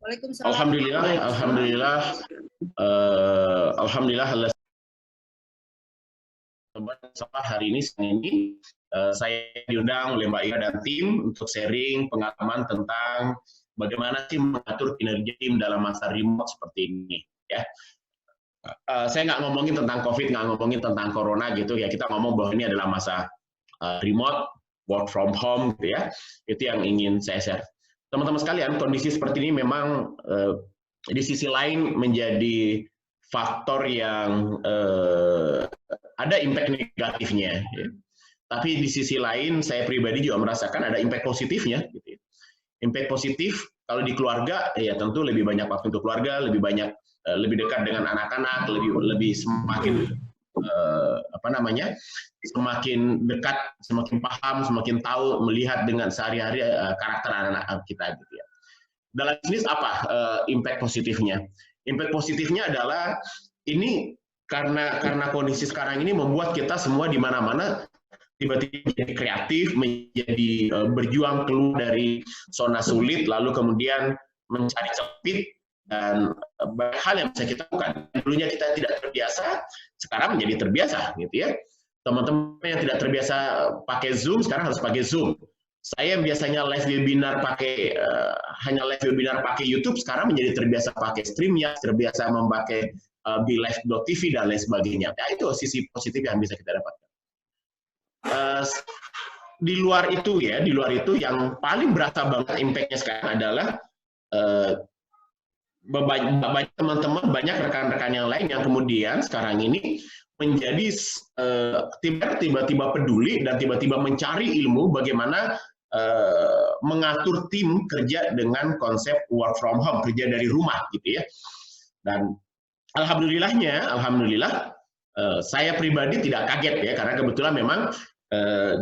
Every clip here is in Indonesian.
Waalaikumsalam. Alhamdulillah, alhamdulillah, alhamdulillah. Hari ini saya diundang oleh Mbak Ira dan tim untuk sharing pengalaman tentang bagaimana sih mengatur kinerja tim dalam masa remote seperti ini. Ya, saya nggak ngomongin tentang COVID, nggak ngomongin tentang corona gitu ya. Kita ngomong bahwa ini adalah masa remote, work from home gitu ya. Itu yang ingin saya share. Teman-teman sekalian, kondisi seperti ini memang di sisi lain menjadi faktor yang ada impact negatifnya. Ya. Tapi di sisi lain, saya pribadi juga merasakan ada impact positifnya. Gitu ya. Impact positif kalau di keluarga, ya tentu lebih banyak waktu untuk keluarga, lebih dekat dengan anak-anak, lebih semakin semakin dekat, semakin paham, semakin tahu, melihat dengan sehari-hari karakter anak-anak kita gitu ya. Dalam bisnis apa impact positifnya? Impact positifnya adalah ini karena kondisi sekarang ini membuat kita semua di mana-mana tiba-tiba menjadi kreatif, menjadi berjuang keluar dari zona sulit, lalu kemudian mencari celah dan banyak hal yang bisa kita lakukan. Dulunya kita tidak terbiasa, sekarang menjadi terbiasa, gitu ya. Teman-teman yang tidak terbiasa pakai Zoom, sekarang harus pakai Zoom. Saya yang biasanya live webinar hanya live webinar pakai YouTube, sekarang menjadi terbiasa pakai StreamYard, terbiasa memakai BeLive.tv dan lain sebagainya. Ya, itu sisi positif yang bisa kita dapatkan. Di luar itu yang paling berasa banget impact-nya sekarang adalah banyak teman-teman, banyak rekan-rekan yang lain yang kemudian sekarang ini menjadi tiba-tiba peduli dan tiba-tiba mencari ilmu bagaimana mengatur tim kerja dengan konsep work from home, kerja dari rumah gitu ya. Dan alhamdulillah saya pribadi tidak kaget ya, karena kebetulan memang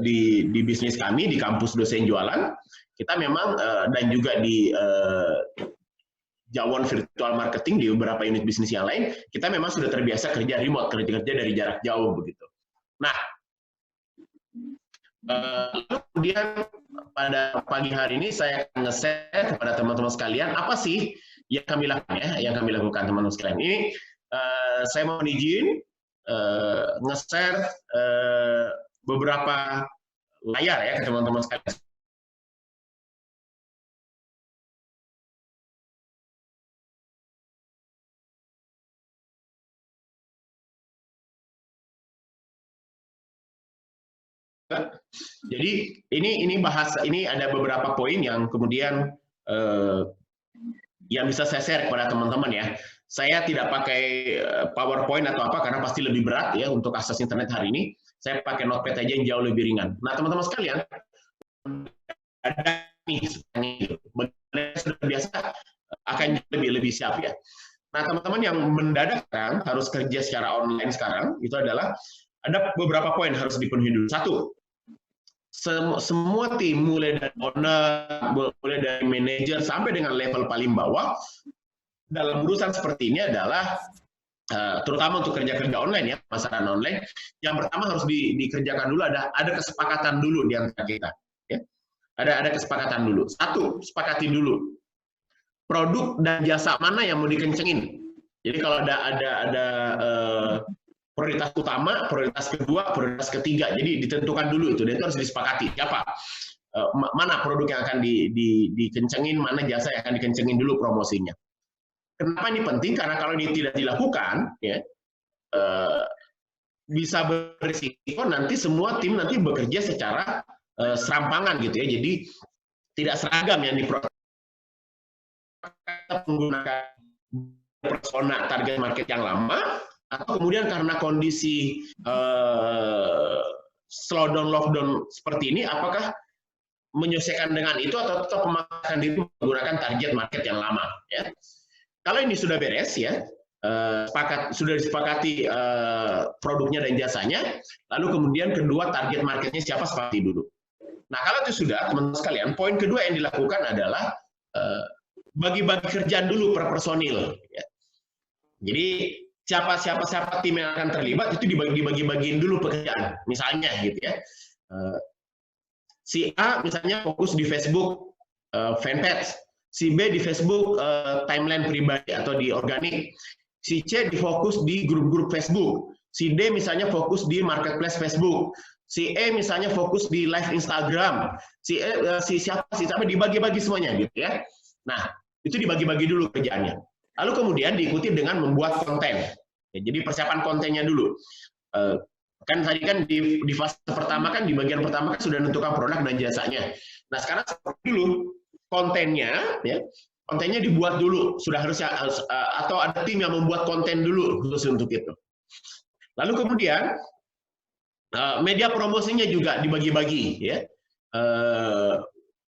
di bisnis kami di kampus dosen jualan kita memang dan juga di Jawon Virtual Marketing di beberapa unit bisnis yang lain, kita memang sudah terbiasa kerja remote, kerja dari jarak jauh begitu. Nah, kemudian pada pagi hari ini saya akan nge-share kepada teman-teman sekalian apa sih yang kami lakukan teman-teman sekalian. Ini saya mohon izin nge-share beberapa layar ya ke teman-teman sekalian. Jadi ini ada beberapa poin yang kemudian yang bisa saya share kepada teman-teman ya. Saya tidak pakai PowerPoint atau apa karena pasti lebih berat ya untuk akses internet hari ini. Saya pakai Notepad aja yang jauh lebih ringan. Nah, teman-teman sekalian, ada nih sudah biasa akan lebih siap ya. Nah, teman-teman yang mendadak harus kerja secara online sekarang, itu adalah ada beberapa poin harus dipenuhi dulu. Satu, semua tim mulai dari owner, mulai dari manajer sampai dengan level paling bawah dalam urusan seperti ini adalah terutama untuk kerja-kerja online ya, pemasaran online, yang pertama harus dikerjakan dulu ada kesepakatan dulu di antara kita ya. Ada kesepakatan dulu. Satu, sepakati dulu produk dan jasa mana yang mau dikencengin. Jadi kalau ada prioritas utama, prioritas kedua, prioritas ketiga. Jadi ditentukan dulu itu, dan itu harus disepakati. Siapa? Mana produk yang akan dikencengin, mana jasa yang akan dikencengin dulu promosinya. Kenapa ini penting? Karena kalau ini tidak dilakukan, ya, bisa berisiko nanti semua tim nanti bekerja secara serampangan gitu ya. Jadi tidak seragam yang menggunakan persona target market yang lama, atau kemudian karena kondisi slowdown lockdown seperti ini, apakah menyesuaikan dengan itu atau tetap memaksakan diri menggunakan target market yang lama ya. Kalau ini sudah beres ya, sudah disepakati produknya dan jasanya, lalu kemudian kedua target marketnya siapa, sepakati dulu. Nah, kalau itu sudah, teman-teman sekalian, poin kedua yang dilakukan adalah bagi-bagi kerjaan dulu per personil ya. Jadi siapa tim yang akan terlibat itu dibagi-bagiin dulu pekerjaan. Misalnya gitu ya. Si A misalnya fokus di Facebook fanpage. si B di Facebook timeline pribadi atau di organik, si C difokus di grup-grup Facebook, si D misalnya fokus di marketplace Facebook, si E misalnya fokus di live Instagram, si siapa dibagi-bagi semuanya gitu ya. Nah, itu dibagi-bagi dulu kerjaannya. Lalu kemudian diikuti dengan membuat konten. Ya, jadi persiapan kontennya dulu. Kan tadi kan di fase pertama kan di bagian pertama kan sudah menentukan produk dan jasanya. Nah, sekarang dulu kontennya ya. Kontennya dibuat dulu, sudah harus atau ada tim yang membuat konten dulu khusus untuk itu. Lalu kemudian media promosinya juga dibagi-bagi ya.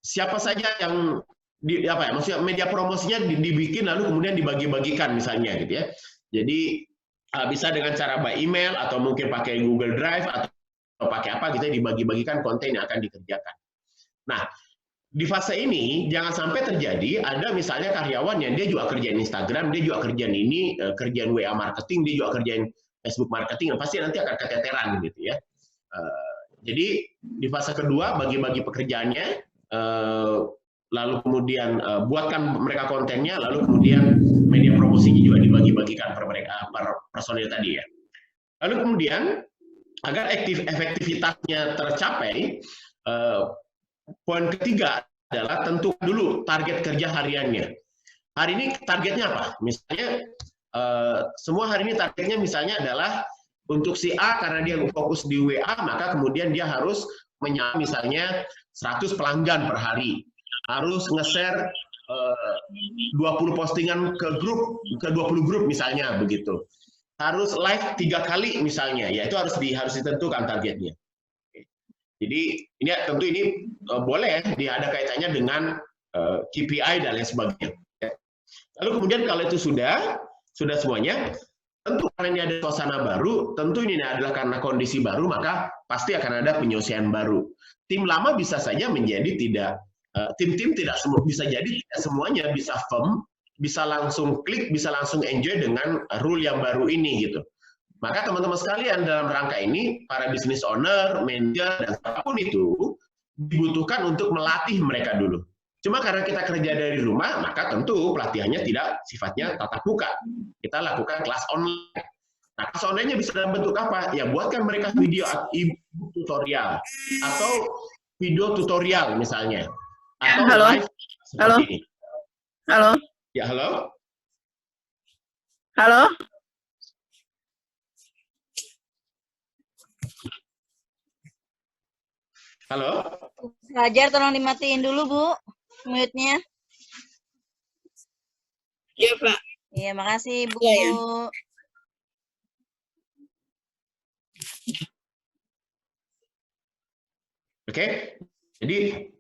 Siapa saja yang maksudnya media promosinya dibikin lalu kemudian dibagi-bagikan misalnya gitu ya. Jadi bisa dengan cara by email atau mungkin pakai Google Drive atau pakai apa gitu ya, dibagi-bagikan konten yang akan dikerjakan. Nah, di fase ini jangan sampai terjadi ada misalnya karyawan yang dia juga kerjain Instagram, dia juga kerjain ini, kerjaan WA marketing, dia juga kerjain Facebook marketing, pasti nanti akan keteteran gitu ya. Jadi di fase kedua bagi-bagi pekerjaannya, lalu kemudian buatkan mereka kontennya, lalu kemudian media promosinya juga dibagi-bagikan per personil tadi ya. Lalu kemudian agar efektivitasnya tercapai, poin ketiga adalah tentukan dulu target kerja hariannya. Hari ini targetnya apa? Misalnya semua hari ini targetnya misalnya adalah untuk si A karena dia fokus di WA, maka kemudian dia harus menyapa misalnya 100 pelanggan per hari. Harus nge-share 20 postingan ke 20 grup misalnya begitu. Harus live 3 kali misalnya, ya itu harus ditentukan targetnya. Jadi ini tentu ini boleh ada kaitannya dengan KPI dan lain sebagainya. Lalu kemudian kalau itu sudah semuanya, tentu karena ini ada suasana baru, tentu ini adalah karena kondisi baru, maka pasti akan ada penyesuaian baru. Tim lama bisa saja menjadi tim-tim tidak semua bisa jadi tidak semuanya bisa firm, bisa langsung klik, bisa langsung enjoy dengan rule yang baru ini gitu. Maka teman-teman sekalian dalam rangka ini para business owner, manager dan apapun itu dibutuhkan untuk melatih mereka dulu. Cuma karena kita kerja dari rumah, maka tentu pelatihannya tidak sifatnya tatap muka. Kita lakukan kelas online. Nah, kelas online-nya bisa dalam bentuk apa? Ya, buatkan mereka video tutorial atau video tutorial misalnya. Atau halo, live seperti ini. Halo. Ya, halo. Halo. Halo. Belajar tolong dimatiin dulu, Bu. Mute-nya. Iya, Pak. Iya, makasih, Bu. Ya. Oke. Jadi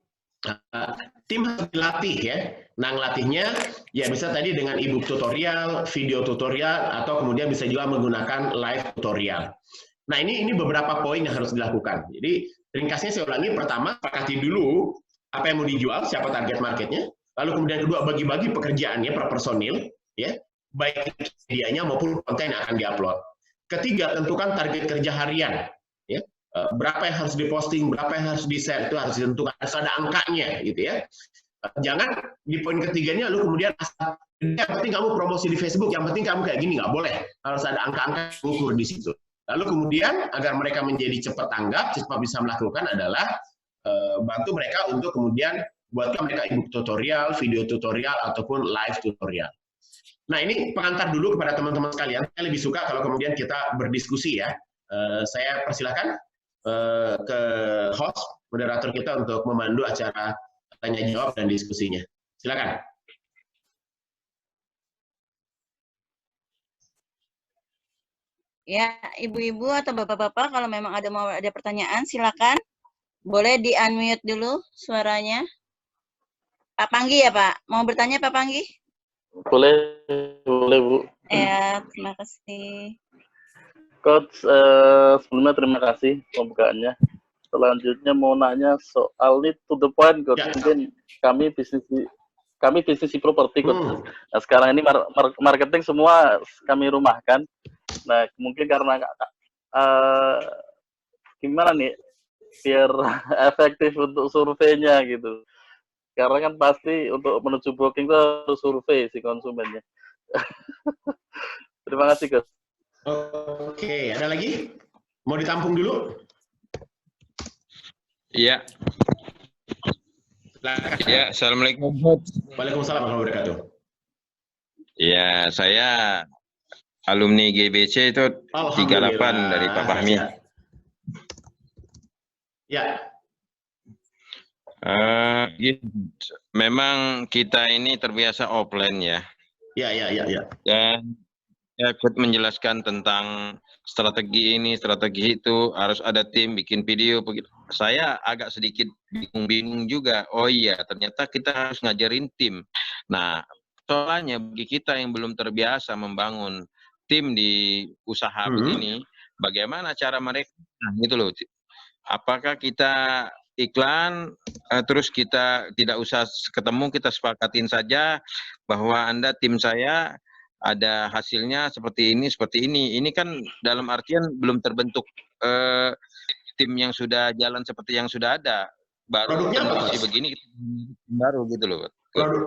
tim harus dilatih ya. Nah, ngelatihnya ya bisa tadi dengan e-book tutorial, video tutorial, atau kemudian bisa juga menggunakan live tutorial. Nah, ini beberapa poin yang harus dilakukan. Jadi ringkasnya saya ulangi, pertama sepakati dulu apa yang mau dijual, siapa target marketnya. Lalu kemudian kedua bagi-bagi pekerjaannya per personil, ya, baik medianya maupun konten yang akan diupload. Ketiga, tentukan target kerja harian, ya. Berapa yang harus diposting, berapa yang harus di-share, itu harus ditentukan, harus ada angkanya gitu ya. Jangan di poin ketiganya lalu kemudian yang penting kamu promosi di Facebook, yang penting kamu kayak gini, nggak boleh. Harus ada angka-angka ukur di situ. Lalu kemudian agar mereka menjadi cepat tanggap, cepat bisa melakukan adalah bantu mereka untuk kemudian buatkan mereka e-book tutorial, video tutorial, ataupun live tutorial. Nah, ini pengantar dulu kepada teman-teman sekalian. Saya lebih suka kalau kemudian kita berdiskusi ya. Saya persilakan ke host, moderator kita untuk memandu acara tanya jawab dan diskusinya. Silakan. Ya, ibu-ibu atau bapak-bapak kalau memang mau ada pertanyaan silakan. Boleh di-unmute dulu suaranya. Pak Panggi ya, Pak? Mau bertanya Pak Panggi? Boleh, Bu. Ya, terima kasih. Coach, sebelumnya terima kasih pembukaannya. Selanjutnya mau nanya soal ini to the point, Coach. Ya. Mungkin kami bisnis properti, Coach. Nah, sekarang ini marketing semua kami rumahkan. Nah, mungkin karena gimana nih biar efektif untuk surveinya gitu. Karena kan pasti untuk menuju booking itu harus survei si konsumennya. Terima kasih, Gus. Oke, ada lagi? Mau ditampung dulu? Iya. Ya, assalamualaikum. Waalaikumsalam warahmatullahi wabarakatuh. Ya, saya alumni GBC itu 38 dari Pak Fahmi. Ya. Memang kita ini terbiasa offline ya. Ya. Dan saya ikut menjelaskan tentang strategi ini, strategi itu, harus ada tim bikin video. Saya agak sedikit bingung juga. Oh iya, ternyata kita harus ngajarin tim. Nah, soalnya bagi kita yang belum terbiasa membangun tim di usaha begini, bagaimana cara mereka? Nah, gitu loh. Apakah kita iklan, terus kita tidak usah ketemu, kita sepakatin saja bahwa Anda tim saya ada hasilnya seperti ini, seperti ini. Ini kan dalam artian belum terbentuk tim yang sudah jalan seperti yang sudah ada. Baru kondisi begini baru gitu loh.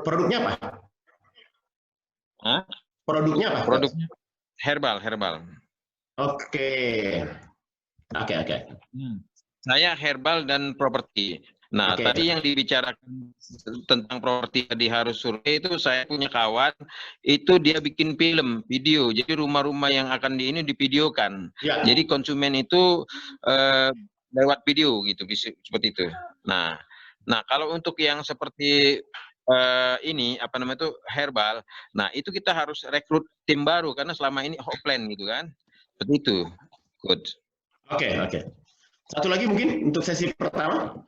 Produknya apa? Hah? Produknya apa? Produknya herbal. Oke. Saya herbal dan properti. Nah, tadi yang dibicarakan tentang properti tadi harus survei itu, saya punya kawan, itu dia bikin film, video. Jadi rumah-rumah yang akan ini divideokan. Ya. Jadi konsumen itu lewat video gitu, seperti itu. Nah, kalau untuk yang seperti ini, apa namanya itu, herbal, nah itu kita harus rekrut tim baru, karena selama ini offline gitu kan. Seperti itu. Good. Oke. Satu lagi mungkin untuk sesi pertama.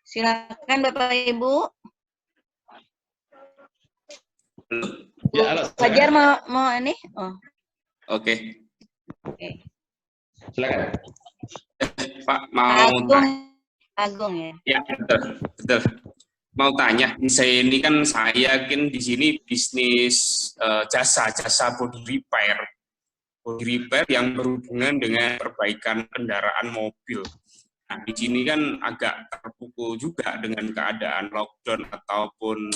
Silakan Bapak Ibu. Ya, halo. Fajar mau ini? Oh. Oke. Silakan. Pak mau Agung ya. Ya, betul. Mau tanya, saya ini kan saya yakin di sini bisnis jasa body repair yang berhubungan dengan perbaikan kendaraan mobil. Nah, di sini kan agak terpukul juga dengan keadaan lockdown ataupun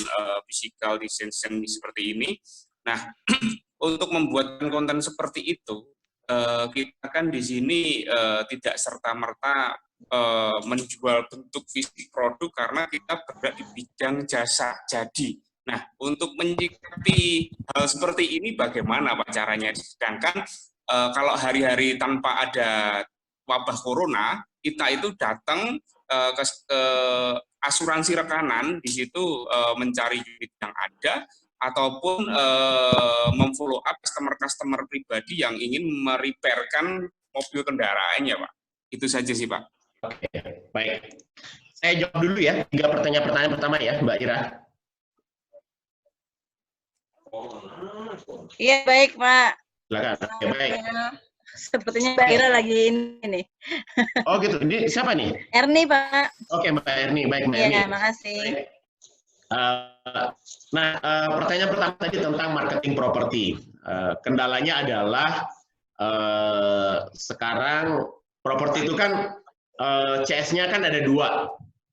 physical distancing seperti ini. Nah, untuk membuat konten seperti itu, kita kan di sini tidak serta-merta menjual bentuk fisik produk karena kita berada di bidang jasa jadi. Nah, untuk menyikapi hal seperti ini bagaimana Pak caranya? Sedangkan kalau hari-hari tanpa ada wabah corona, kita itu datang ke asuransi rekanan, di situ mencari unit yang ada, ataupun memfollow up customer pribadi yang ingin merepairkan mobil kendaraannya, Pak. Itu saja sih, Pak. Oke, baik. Saya jawab dulu ya, 3 pertanyaan pertama ya, Mbak Ira. Iya, baik, Pak. Silakan. Oke, baik. Sepertinya Mbak Ira lagi ini nih. Oh gitu, ini siapa nih? Erni, Pak. Oke, Mbak Erni, baik Mbak Erni. Iya, makasih. Pertanyaan pertama tadi tentang marketing properti. Kendalanya adalah sekarang properti itu kan CS-nya kan ada 2.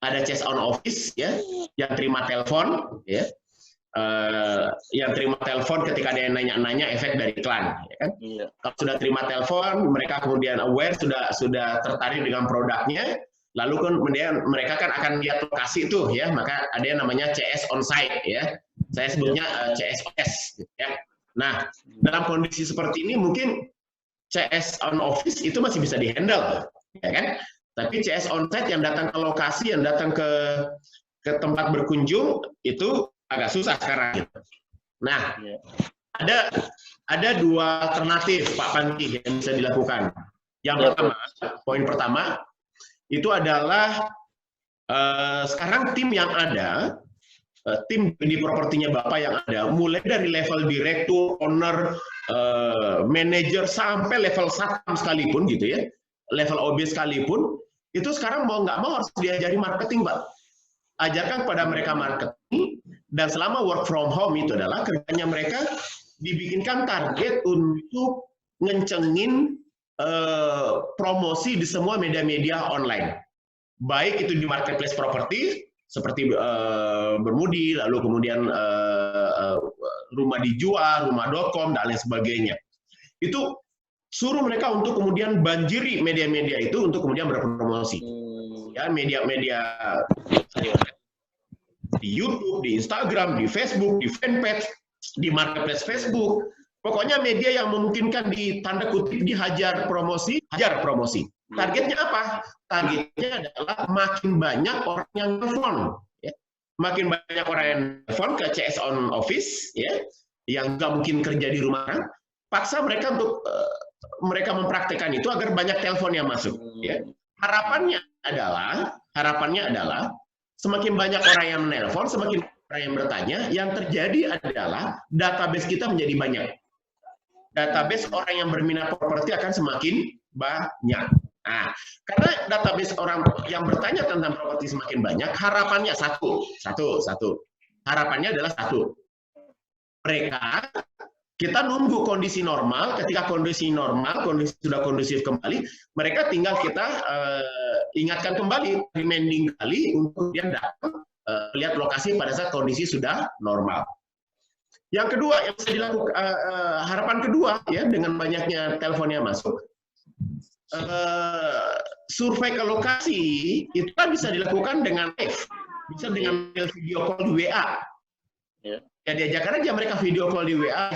Ada CS on office ya, yang terima telepon ya. Yang terima telepon ketika ada yang nanya-nanya efek dari iklan, ya kan? Iya. Kalau sudah terima telepon, mereka kemudian aware, sudah tertarik dengan produknya, lalu kemudian mereka kan akan lihat lokasi itu, ya, maka ada yang namanya CS on-site, ya, saya sebutnya CSOS, ya. Nah, dalam kondisi seperti ini mungkin CS on office itu masih bisa dihandle, ya kan? Tapi CS on-site yang datang ke lokasi, yang datang ke tempat berkunjung itu agak susah sekarang gitu. Nah, ada 2 alternatif Pak Panti yang bisa dilakukan. Yang pertama, poin pertama itu adalah sekarang tim yang ada, tim di propertinya Bapak yang ada, mulai dari level direktur, owner, manajer sampai level satpam sekalipun gitu ya, level OB sekalipun, itu sekarang mau nggak mau harus diajari marketing, Pak. Ajarkan kepada mereka marketing, dan selama work from home itu adalah kerjanya mereka dibikinkan target untuk ngencengin promosi di semua media-media online. baik itu di marketplace properti seperti Bermudi, lalu kemudian rumah dijual, rumah.com dan lain sebagainya. Itu suruh mereka untuk kemudian banjiri media-media itu untuk kemudian berpromosi. Ya, media-media di YouTube, di Instagram, di Facebook, di fanpage, di marketplace Facebook. Pokoknya media yang memungkinkan di tanda kutip dihajar promosi, hajar promosi. Targetnya apa? Targetnya adalah makin banyak orang yang telepon, ya. Makin banyak orang yang telepon ke CS on Office, ya, yang nggak mungkin kerja di rumah, paksa mereka untuk mereka mempraktekkan itu agar banyak telepon yang masuk. Ya. Harapannya adalah semakin banyak orang yang menelpon, semakin orang yang bertanya, yang terjadi adalah database kita menjadi banyak. Database orang yang berminat properti akan semakin banyak. Nah, karena database orang yang bertanya tentang properti semakin banyak, harapannya satu. Harapannya adalah satu. Mereka, kita nunggu kondisi normal, ketika kondisi normal, kondisi sudah kondusif kembali, mereka tinggal kita ingatkan kembali, reminding kali untuk dia datang lihat lokasi pada saat kondisi sudah normal. Yang kedua, yang bisa dilakukan, harapan kedua ya dengan banyaknya teleponnya masuk, survei ke lokasi itu kan bisa dilakukan dengan live, bisa dengan video call di WA. Ya diajarkan aja mereka video call di WA,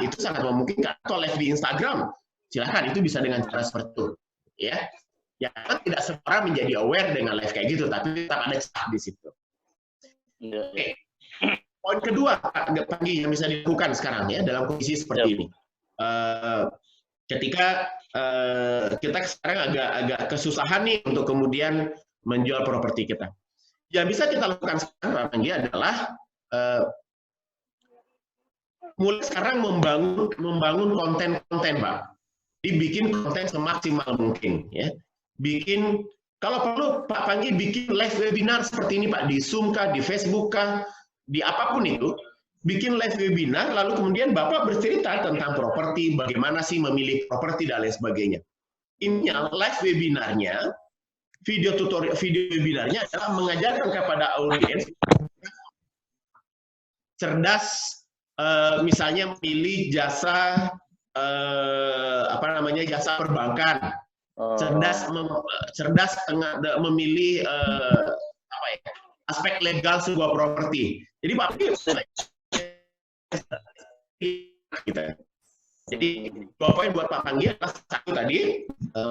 itu sangat memungkinkan. Atau live di Instagram, silahkan itu bisa dengan cara seperti itu. Ya, ya tidak semua menjadi aware dengan live kayak gitu, tapi tetap ada celah di situ. Oke. Poin kedua, Pak Panggi, yang bisa dilakukan sekarang ya dalam kondisi seperti ini. Ketika kita sekarang agak kesusahan nih untuk kemudian menjual properti kita. Yang bisa kita lakukan sekarang, Pak Panggi, adalah mulai sekarang membangun konten-konten, Pak. Dibikin konten semaksimal mungkin, ya. Bikin, kalau perlu Pak Panggi bikin live webinar seperti ini, Pak, di Zoom kah, di Facebook kah, di apapun itu, bikin live webinar, lalu kemudian Bapak bercerita tentang properti, bagaimana sih memilih properti dan lain sebagainya. Intinya live webinarnya, video tutorial, video webinarnya adalah mengajarkan kepada audiens cerdas, misalnya memilih jasa jasa perbankan, cerdas memilih aspek legal sebuah properti. Jadi Pak jadi dua poin buat Pak Panggi adalah satu tadi,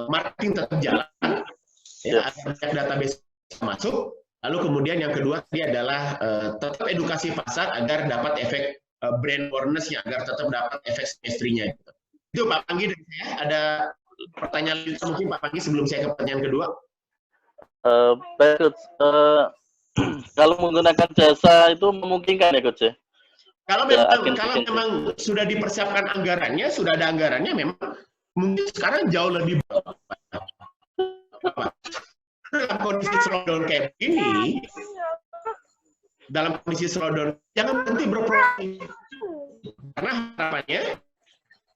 marketing tetap jalan, ya, agar database masuk. Lalu kemudian yang kedua tadi adalah tetap edukasi pasar agar dapat efek brand awareness-nya, agar tetap dapat efek chemistry-nya. Itu Pak Panggi dari saya. Ada pertanyaan mungkin Pak Panggi sebelum saya ke pertanyaan kedua? Baik, kalau menggunakan jasa itu memungkinkan ya, Coach? Kalau memang sudah dipersiapkan anggarannya, sudah ada anggarannya, memang mungkin sekarang jauh lebih banyak. Dalam kondisi slowdown kayak ini, jangan berhenti berproduksi. Karena harapannya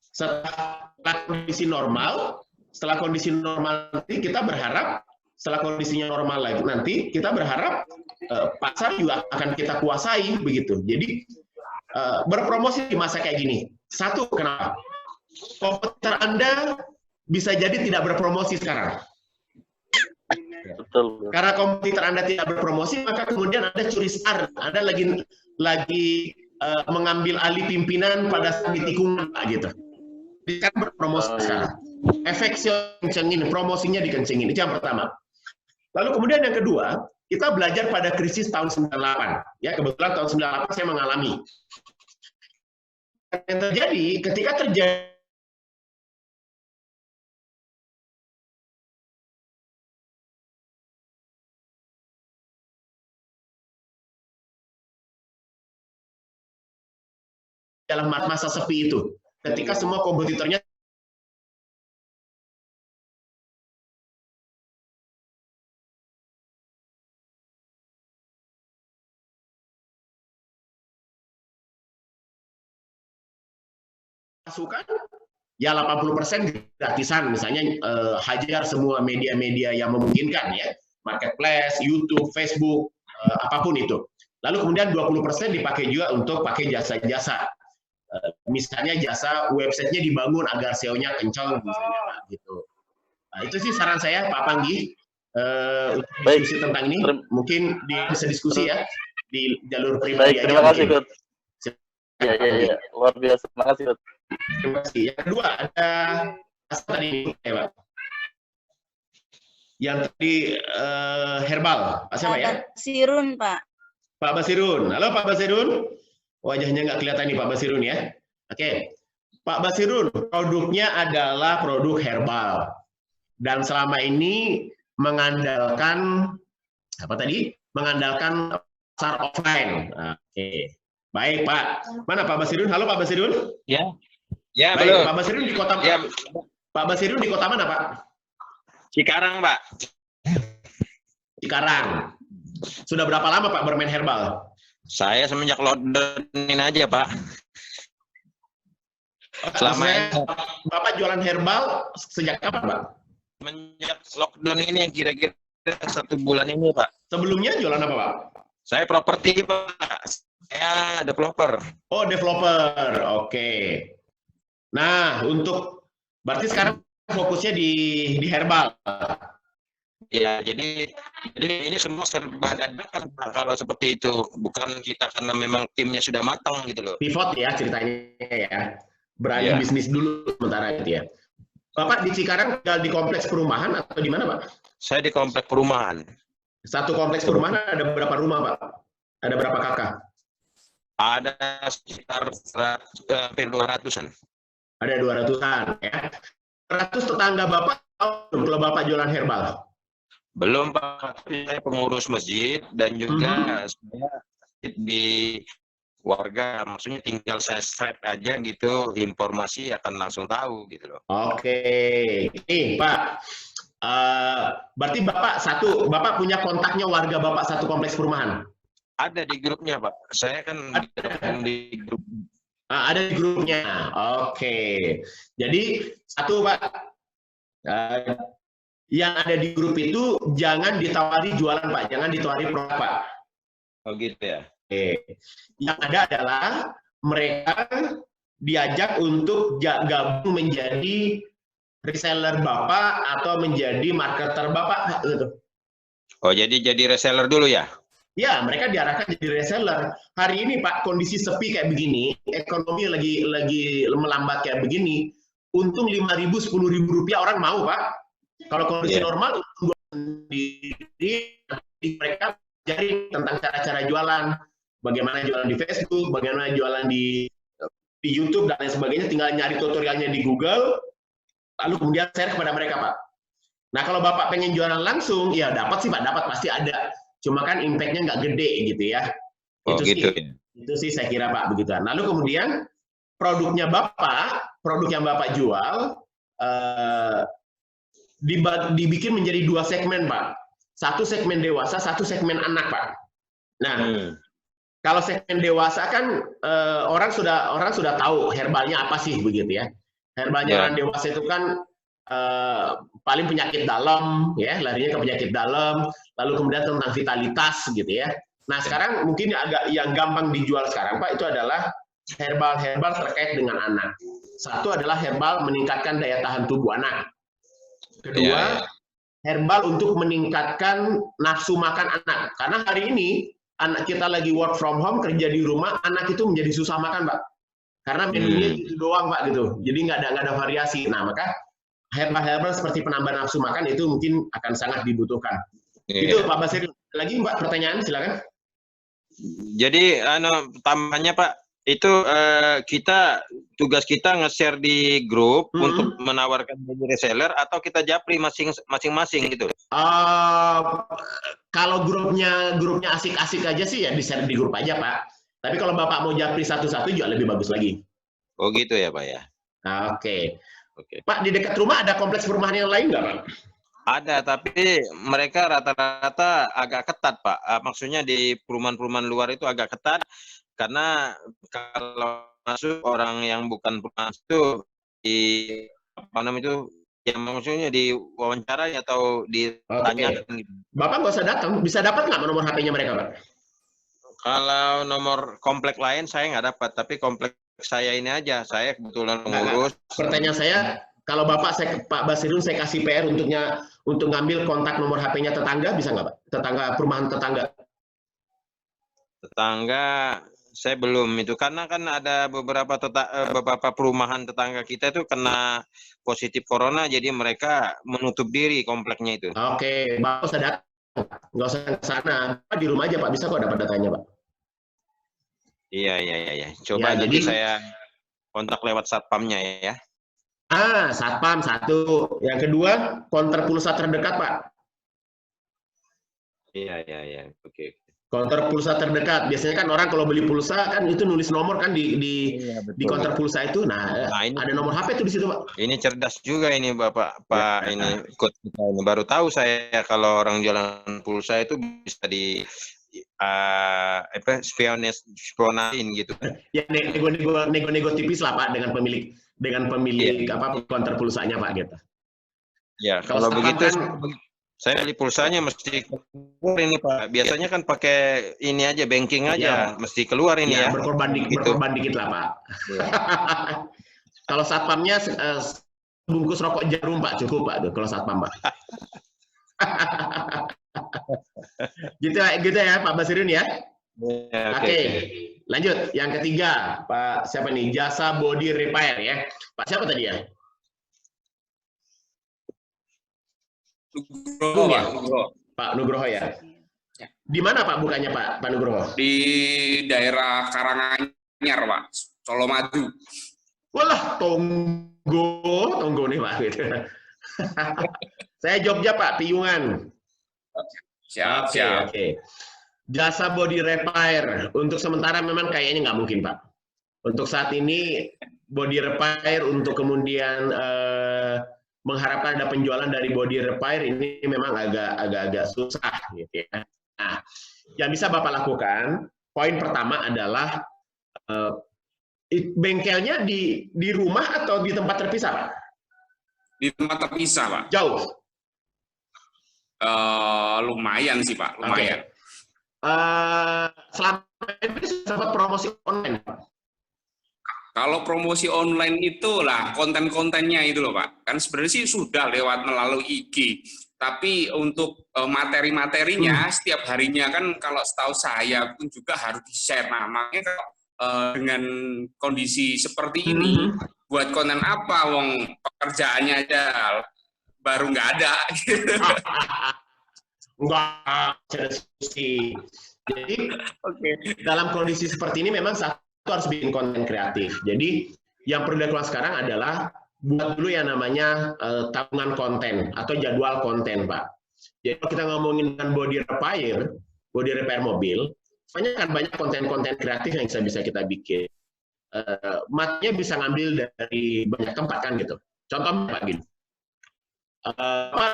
setelah kondisi normal nanti kita berharap, setelah kondisinya normal lagi nanti kita berharap pasar juga akan kita kuasai begitu. Jadi berpromosi di masa kayak gini. Satu, kenapa? Kompetitor Anda bisa jadi tidak berpromosi sekarang. Betul. Karena kompetitor Anda tidak berpromosi, maka kemudian Anda curi start. Anda lagi mengambil alih pimpinan pada saat di tikungan, gitu. Jadi kan berpromosi sekarang. Efek kencengin, promosinya dikencengin. Itu yang pertama. Lalu kemudian yang kedua, kita belajar pada krisis tahun 98. Ya, kebetulan tahun 98 saya mengalami. Yang terjadi ketika terjadi dalam masa sepi itu, ketika semua kompetitornya masukan, ya 80% gratisan, misalnya hajar semua media-media yang memungkinkan, ya. marketplace, YouTube, Facebook, apapun itu. Lalu kemudian 20% dipakai juga untuk pakai jasa-jasa. Misalnya jasa websitenya dibangun agar SEO-nya kencang, misalnya gitu. Nah, itu sih saran saya, Pak Panggi, untuk diskusi tentang ini. Mungkin bisa diskusi ya di jalur pribadi. Baik, terima kasih, Coach. Ya, luar biasa. Terima kasih, Coach. Terima kasih. Yang kedua ada tadi, Pak. Yang tadi herbal, Pak siapa ya? Basirun, Pak. Pak Basirun. Halo Pak Basirun. Wajahnya nggak kelihatan nih Pak Basirun ya. Oke. Pak Basirun, produknya adalah produk herbal. Dan selama ini mengandalkan apa tadi? Mengandalkan pasar offline. Oke. Baik Pak. Mana Pak Basirun? Halo Pak Basirun. Ya. Ya, baik, belum. Pak Basirun di kota Ya. Pak Basirun di kota mana, Pak? Cikarang, Pak. Cikarang. Sudah berapa lama Pak bermain herbal? Saya semenjak lockdown aja, Pak. Selama ini Bapak jualan herbal sejak kapan, Pak? semenjak lockdown ini yang kira-kira 1 bulan ini, Pak. Sebelumnya jualan apa, Pak? Saya properti, Pak. Saya developer. Oh, developer. Oke. Nah, berarti sekarang fokusnya di herbal. Ya, jadi ini semua serba dadakan, Pak, kalau seperti itu. Bukan kita karena memang timnya sudah matang gitu loh. Pivot ya ceritanya ya. Beralih bisnis dulu sementara gitu ya. Bapak di Cikarang tinggal di kompleks perumahan atau di mana, Pak? Saya di kompleks perumahan. Satu kompleks perumahan ada berapa rumah, Pak? Ada berapa kakak? Ada sekitar hampir 200-an. Ada 200-an ya. 100 tetangga Bapak kalau Bapak jualan herbal? Belum, Pak. Saya pengurus masjid dan juga saya di warga, maksudnya tinggal saya share aja gitu, informasi akan langsung tahu gitu loh. Oke, ini Pak, berarti Bapak punya kontaknya warga Bapak satu kompleks perumahan? Ada di grupnya, Pak. Saya kan di grup. Ada di grupnya. Oke, jadi satu Pak, yang ada di grup itu jangan ditawari jualan Pak, jangan ditawari produk Pak. Oh gitu ya. Oke. Yang ada adalah mereka diajak untuk gabung menjadi reseller Bapak atau menjadi marketer Bapak gitu. Oh, jadi reseller dulu ya? Ya, mereka diarahkan jadi reseller. Hari ini Pak, kondisi sepi kayak begini, ekonomi lagi melambat kayak begini, untung 5.000, 10.000 rupiah orang mau Pak. Kalau kondisi normal, mereka cari tentang cara-cara jualan, bagaimana jualan di Facebook, bagaimana jualan di YouTube dan lain sebagainya, tinggal nyari tutorialnya di Google, lalu kemudian share kepada mereka Pak. Nah kalau Bapak pengen jualan langsung, ya dapat sih Pak, dapat pasti ada. Cuma kan impact-nya nggak gede gitu ya. Oh, itu sih saya kira Pak begitu. Lalu kemudian produknya Bapak, produk yang Bapak jual dibikin menjadi 2 segmen Pak. Satu segmen dewasa, satu segmen anak Pak. Nah, kalau segmen dewasa kan orang sudah tahu herbalnya apa sih begitu ya. Herbalnya orang dewasa itu kan paling penyakit dalam ya, larinya ke penyakit dalam, lalu kemudian tentang vitalitas gitu ya. Nah, sekarang mungkin agak yang gampang dijual sekarang Pak itu adalah herbal terkait dengan anak. Satu adalah herbal meningkatkan daya tahan tubuh anak. Kedua, herbal untuk meningkatkan nafsu makan anak. Karena hari ini anak kita lagi work from home, kerja di rumah, anak itu menjadi susah makan, Pak. Karena menunya itu doang, Pak, gitu. Jadi nggak ada variasi. Nah, maka herbal seperti penambah nafsu makan itu mungkin akan sangat dibutuhkan. Itu Pak Basir. Lagi Mbak pertanyaan, silakan. Jadi, tambahannya Pak, itu tugas kita nge-share di grup untuk menawarkan jadi reseller atau kita japri masing-masing gitu? Kalau grupnya asik-asik aja sih ya di-share di grup aja Pak. Tapi kalau Bapak mau japri satu-satu juga lebih bagus lagi. Oh gitu ya Pak ya? Oke. Pak, di dekat rumah ada kompleks perumahan yang lain nggak Pak? Ada, tapi mereka rata-rata agak ketat Pak. Maksudnya di perumahan-perumahan luar itu agak ketat. Karena kalau masuk orang yang bukan perumahan itu Ya maksudnya diwawancara atau ditanyakan gitu. Bapak nggak usah datang, bisa dapat nggak nomor HP-nya mereka, Pak? Kalau nomor komplek lain saya nggak dapat, tapi komplek saya ini aja, saya kebetulan mengurus. Pertanyaan saya, kalau Bapak, Pak Basirun, saya kasih PR untuk ngambil kontak nomor HP-nya tetangga, bisa nggak, Pak? Perumahan tetangga. Tetangga saya belum itu, karena kan ada beberapa perumahan tetangga kita itu kena positif corona, jadi mereka menutup diri kompleknya itu. Oke, Bapak usah datang, nggak usah ke sana, Bapak di rumah aja, Pak, bisa kok dapat datanya, Pak. Iya. Coba Ya, nanti jadi saya kontak lewat satpamnya ya. Satpam satu. Yang kedua, konter pulsa terdekat, Pak. Iya. Oke. Konter pulsa terdekat. Biasanya kan orang kalau beli pulsa kan itu nulis nomor kan di konter pulsa itu. Nah, ini ada nomor HP itu di situ, Pak. Ini cerdas juga ini Bapak, Pak. Ini ikut kita ini. Baru tahu saya kalau orang jualan pulsa itu bisa di spionain gitu. Ya, nego-nego tipis lah, Pak, dengan pemilik konter pulsanya, Pak, gitu. Ya, kalau Satpam begitu kan, saya beli pulsanya mesti keluar ini, Pak. Biasanya kan pakai ini aja, banking aja, mesti keluar ini ya. Berkorban dikit lah, Pak. Kalau satpamnya bungkus rokok jarum, Pak, cukup, Pak, kalau satpam, Pak. gitu ya, Pak Basirun ya. Oke. Lanjut, yang ketiga, Pak siapa nih? Jasa body repair ya. Pak siapa tadi ya? Nugroho. Pak Nugroho ya. Di mana Pak bukanya Pak Nugroho? Di daerah Karanganyar, Pak. Colomadu. Walah, tonggo nih Pak. Saya Jogja Pak, Piungan. Siap. Oke. Jasa body repair untuk sementara memang kayaknya nggak mungkin Pak. Untuk saat ini body repair untuk kemudian mengharapkan ada penjualan dari body repair ini memang agak susah gitu ya. Nah, yang bisa Bapak lakukan, poin pertama adalah bengkelnya di rumah atau di tempat terpisah Pak? Di tempat terpisah Pak. Jauh? Lumayan sih Pak, lumayan. Okay. Selama ini sempat promosi online Pak? Kalau promosi online itulah konten-kontennya itu loh Pak. Kan sebenarnya sih sudah lewat melalui IG. Tapi untuk materi-materinya setiap harinya kan kalau setahu saya pun juga harus di-share. Nah, makanya kalau dengan kondisi seperti ini, buat konten apa? Wong pekerjaannya aja baru nggak ada. Enggak, ada diskusi. Jadi dalam kondisi seperti ini memang satu harus bikin konten kreatif. Jadi yang perlu dilakukan sekarang adalah buat dulu yang namanya tabungan konten atau jadwal konten, Pak. Jadi kalau kita ngomongin dengan body repair mobil, banyak konten-konten kreatif yang bisa kita bikin. Matnya bisa ngambil dari banyak tempat kan gitu. Contohnya Pak gini,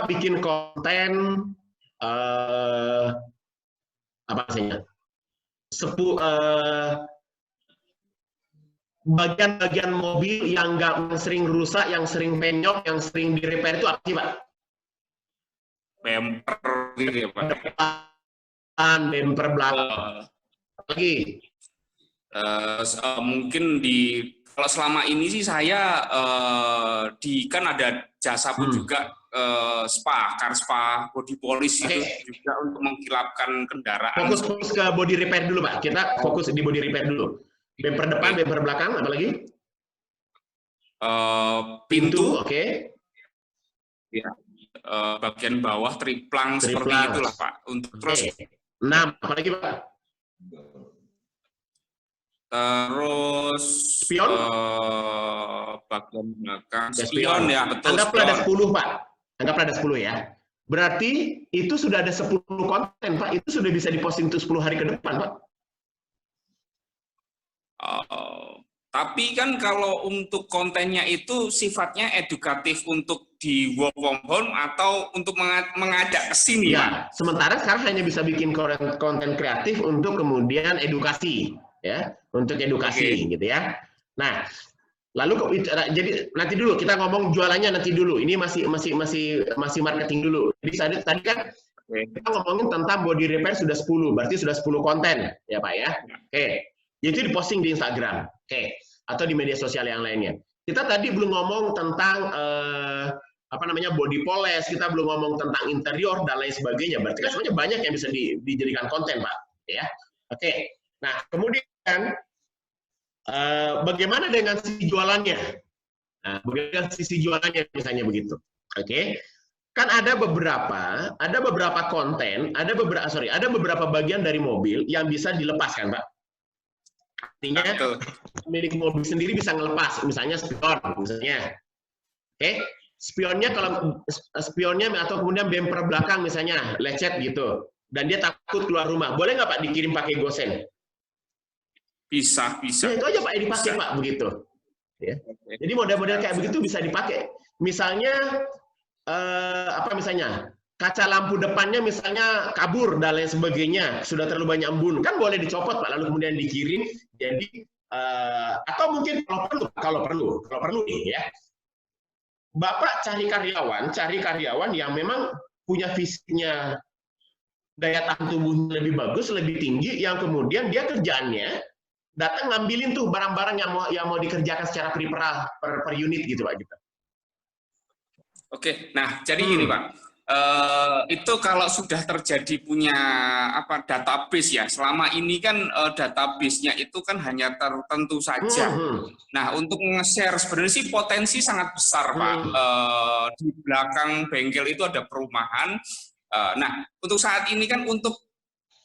bikin konten apa rasanya? Bagian-bagian mobil yang sering rusak, yang sering penyok, yang sering di-repair itu apa sih, Pak? Bumper gitu ya, Pak. Bumper belakang. Lagi? Mungkin kalau selama ini sih saya kan ada jasa pun juga car spa, body polish itu juga untuk mengkilapkan kendaraan. Fokus ke body repair dulu, Pak. Kita fokus di body repair dulu. Bumper depan, bumper belakang, apa lagi? Pintu, oke. Ya, bagian bawah triplang seperti itulah, Pak. Untuk terus 6, apa lagi, Pak? Terus spion, bagian belakang, spion ya, betul. Anggaplah ada 10, Pak. Anggaplah ada 10 ya. Berarti itu sudah ada 10 konten, Pak. Itu sudah bisa diposting untuk 10 hari ke depan, Pak. Tapi kan kalau untuk kontennya itu sifatnya edukatif untuk di work from home atau untuk mengajak ke sini, ya, Pak? Sementara sekarang hanya bisa bikin konten kreatif untuk kemudian edukasi, ya, untuk edukasi gitu ya. Nah, Lalu jadi nanti dulu kita ngomong jualannya nanti dulu. Ini masih marketing dulu. Jadi tadi kan kita ngomongin tentang body repair sudah 10, berarti sudah 10 konten ya Pak ya. Oke. Itu diposting di Instagram. Oke. Atau di media sosial yang lainnya. Kita tadi belum ngomong tentang body polish, kita belum ngomong tentang interior dan lain sebagainya. Berarti kan sebenarnya banyak yang bisa dijadikan konten, Pak. Ya. Oke. Nah, kemudian bagaimana dengan sisi jualannya? Nah, bagaimana sisi jualannya misalnya begitu? Oke. Kan ada beberapa konten, ada beberapa bagian dari mobil yang bisa dilepaskan, Pak. Artinya pemilik mobil sendiri bisa ngelepas, misalnya spion, misalnya. Oke. Spionnya atau kemudian bumper belakang misalnya lecet gitu, dan dia takut keluar rumah. Boleh nggak Pak dikirim pakai GoSend? Bisa. Ya, itu aja Pak, dipakai Pak begitu. Ya. Jadi model-model kayak begitu bisa dipakai. Misalnya misalnya kaca lampu depannya misalnya kabur dan lain sebagainya, sudah terlalu banyak embun, kan boleh dicopot Pak, lalu kemudian dikirim. Jadi atau mungkin kalau perlu nih ya, Bapak cari karyawan yang memang punya fisiknya, daya tahan tubuhnya lebih bagus, lebih tinggi, yang kemudian dia kerjaannya datang ngambilin tuh barang-barang yang mau dikerjakan secara per unit gitu Pak gitu. Oke, nah jadi gini Pak, itu kalau sudah terjadi punya database ya, selama ini kan database-nya itu kan hanya tertentu saja. Nah untuk nge-share sebenarnya sih potensi sangat besar Pak. Di belakang bengkel itu ada perumahan. Nah untuk saat ini kan untuk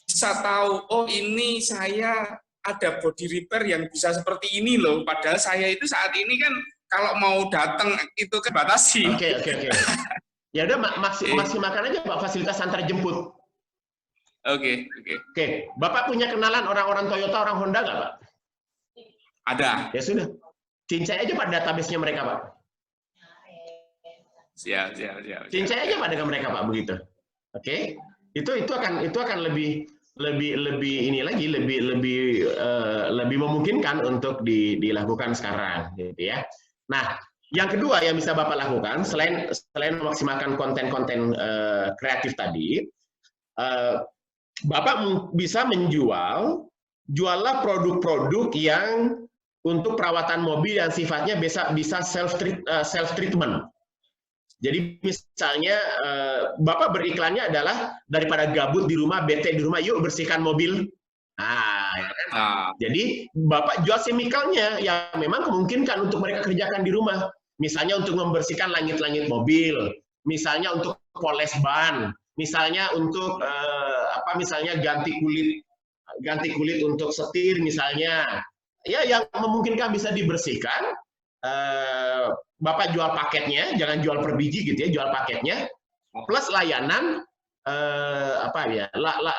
bisa tahu, oh ini saya ada body repair yang bisa seperti ini loh, padahal saya itu saat ini kan kalau mau datang itu kan batasi. Oke. Ya udah maksimalkan aja Pak fasilitas antar jemput. Oke. Bapak punya kenalan orang-orang Toyota, orang Honda nggak Pak? Ada. Ya sudah. Cincai aja Pak database-nya mereka Pak. Siap. Cincai aja Pak dengan mereka Pak begitu. Oke. Itu akan lebih memungkinkan untuk dilakukan sekarang gitu ya. Nah, yang kedua yang bisa Bapak lakukan selain memaksimalkan konten-konten kreatif tadi, Bapak bisa jualah produk-produk yang untuk perawatan mobil yang sifatnya bisa self treatment. Jadi misalnya Bapak beriklannya adalah daripada gabut di rumah, bete di rumah, yuk bersihkan mobil. Nah, ya kan? Jadi Bapak jual chemicalnya yang memang memungkinkan untuk mereka kerjakan di rumah. Misalnya untuk membersihkan langit-langit mobil, misalnya untuk poles ban, misalnya untuk misalnya ganti kulit untuk setir misalnya. Ya yang memungkinkan bisa dibersihkan. Bapak jual paketnya, jangan jual per biji gitu ya, jual paketnya plus layanan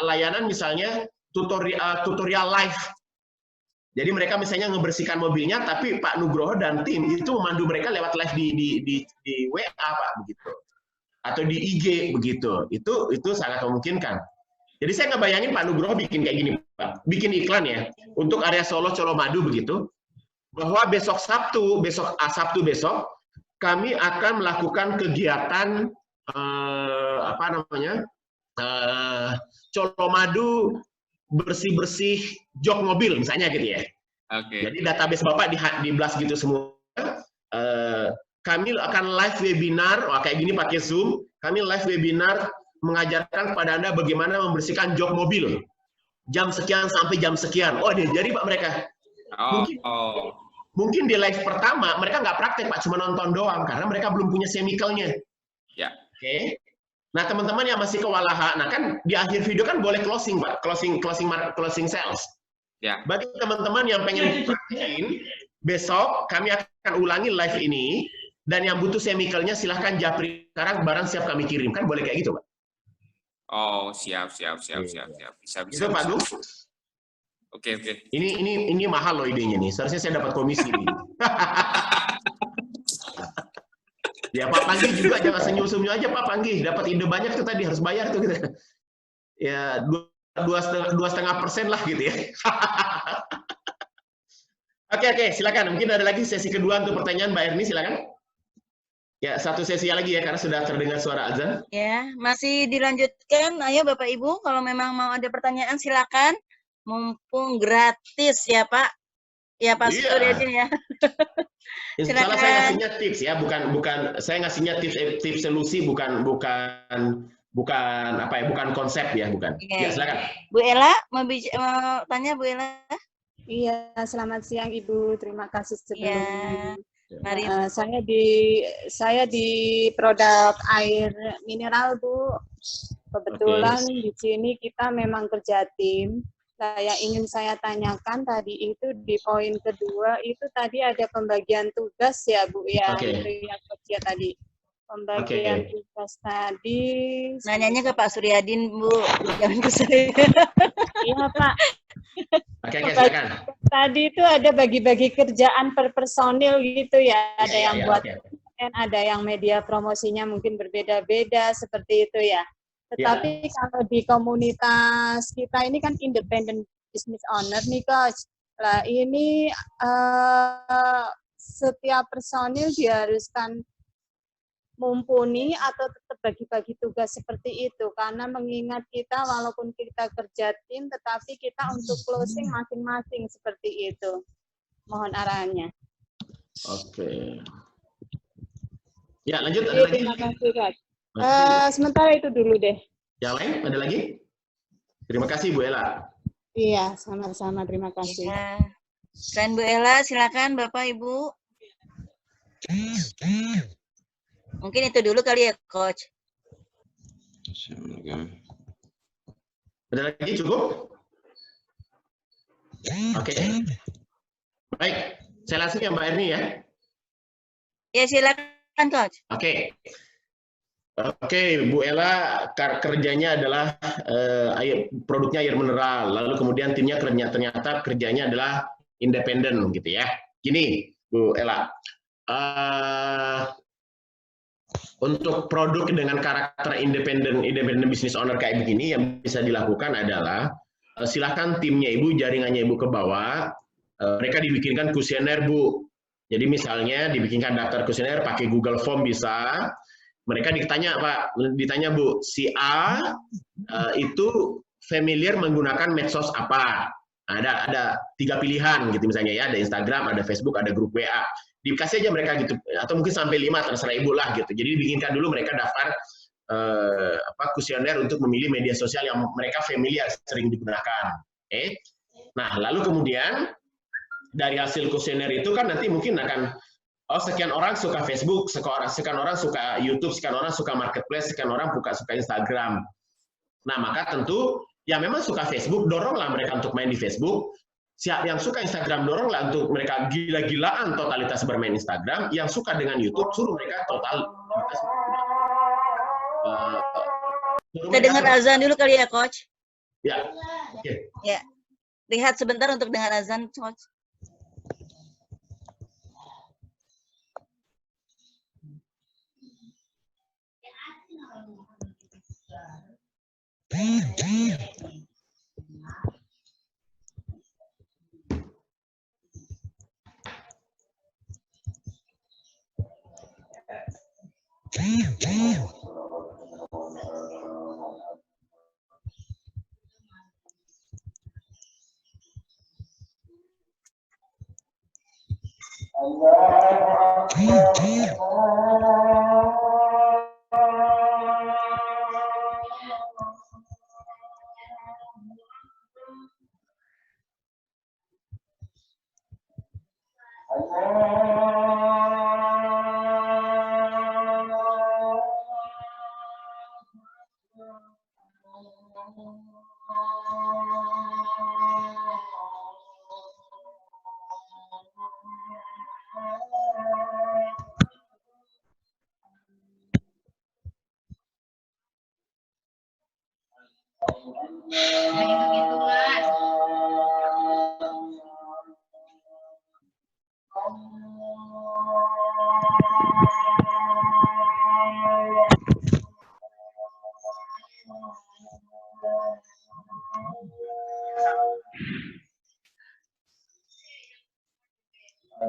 layanan misalnya tutorial live. Jadi mereka misalnya ngebersihkan mobilnya, tapi Pak Nugroho dan tim itu memandu mereka lewat live di WA Pak begitu, atau di IG begitu. Itu sangat memungkinkan. Jadi saya ngebayangin Pak Nugroho bikin kayak gini Pak, bikin iklan ya untuk area Solo Colomadu begitu, bahwa Sabtu besok kami akan melakukan kegiatan Colomadu bersih-bersih jok mobil misalnya gitu ya. Jadi database Bapak di blast gitu semua. Kami akan live webinar, kayak gini pakai Zoom. Kami live webinar mengajarkan kepada Anda bagaimana membersihkan jok mobil. Jam sekian sampai jam sekian. Oh, jadi Pak mereka. Mungkin di live pertama mereka nggak praktek Pak, cuma nonton doang karena mereka belum punya chemicalnya. Ya. Oke. Nah teman-teman yang masih kewalahan, nah kan di akhir video kan boleh closing Pak, closing sales. Ya. Bagi teman-teman yang pengen praktekin, besok kami akan ulangi live ini dan yang butuh chemicalnya silahkan japri sekarang, barang siap kami kirim, kan boleh kayak gitu Pak. Oh siap. Bisa. Itu Pak Gus. Oke. Ini mahal loh idenya nih. Seharusnya saya dapat komisi. Ya Pak Panggi juga jangan senyum-senyum aja Pak Panggi. Dapat ide banyak tuh tadi harus bayar tuh gitu. Ya 2,5% lah gitu ya. Oke, silakan. Mungkin ada lagi sesi kedua untuk pertanyaan Mbak Erni, silakan. Ya, satu sesi lagi ya, karena sudah terdengar suara azan. Ya, masih dilanjutkan. Ayo Bapak Ibu, kalau memang mau ada pertanyaan silakan. Mumpung gratis ya Pak. Ya Pak Iya. Suryadin ya. Salah saya ngasihnya tips ya, bukan saya ngasihnya tips solusi, bukan konsep ya, bukan. Ya, silakan. Bu Ella mau tanya Bu Ella? Iya, selamat siang Ibu. Terima kasih sebelumnya. Mari. Saya di produk air mineral, Bu. Kebetulan di sini kita memang kerja tim. Nah, yang ingin saya tanyakan tadi itu di poin kedua itu tadi ada pembagian tugas ya Bu ya, itu yang kerja tadi. Pembagian tugas tadi. Nanyanya ke Pak Suryadin Bu, jangan ke saya. Iya Pak. Oke, silakan. Tadi itu ada bagi-bagi kerjaan per personil gitu ya, ada yang buat ada yang media promosinya mungkin berbeda-beda seperti itu ya. Tetapi kalau di komunitas kita ini kan independent business owner nih Coach. Lah ini setiap personil diharuskan mumpuni atau tetap bagi-bagi tugas seperti itu, karena mengingat kita walaupun kita kerja tim tetapi kita untuk closing masing-masing seperti itu. Mohon arahannya. Oke. Ya, lanjut. Ada lagi? Terima kasih Coach. Sementara itu dulu deh. Yang lain ada lagi? Terima kasih Bu Ella. Iya, sama-sama. Terima kasih. Ya. Selain Bu Ella, silakan Bapak Ibu. Mungkin itu dulu kali ya, Coach. Ada lagi cukup? Oke. Baik, saya langsung ya Mbak Erni ya. Ya, silakan Coach. Oke, Bu Ella kerjanya adalah produknya air mineral, lalu kemudian timnya ternyata kerjanya adalah independen gitu ya. Gini, Bu Ella, untuk produk dengan karakter independen business owner kayak begini yang bisa dilakukan adalah silakan timnya Ibu, jaringannya Ibu ke bawah, mereka dibikinkan kuesioner Bu. Jadi misalnya dibikinkan daftar kuesioner pakai Google Form bisa. Mereka ditanya Bu, si A itu familiar menggunakan medsos apa? Ada 3 pilihan gitu misalnya ya, ada Instagram, ada Facebook, ada grup WA. Dikasih aja mereka gitu, atau mungkin sampai 5 terserah Ibu lah gitu. Jadi dibikinkan dulu mereka daftar kuesioner untuk memilih media sosial yang mereka familiar sering digunakan. Nah, lalu kemudian dari hasil kuesioner itu kan nanti mungkin akan sekian orang suka Facebook, sekian orang suka YouTube, sekian orang suka marketplace, sekian orang suka Instagram. Nah, maka tentu yang memang suka Facebook, doronglah mereka untuk main di Facebook. Siap yang suka Instagram, doronglah untuk mereka gila-gilaan totalitas bermain Instagram. Yang suka dengan YouTube, suruh mereka total. Kita dengar azan dulu kali ya, Coach. Ya. Ya. Lihat sebentar untuk dengar azan, Coach. Di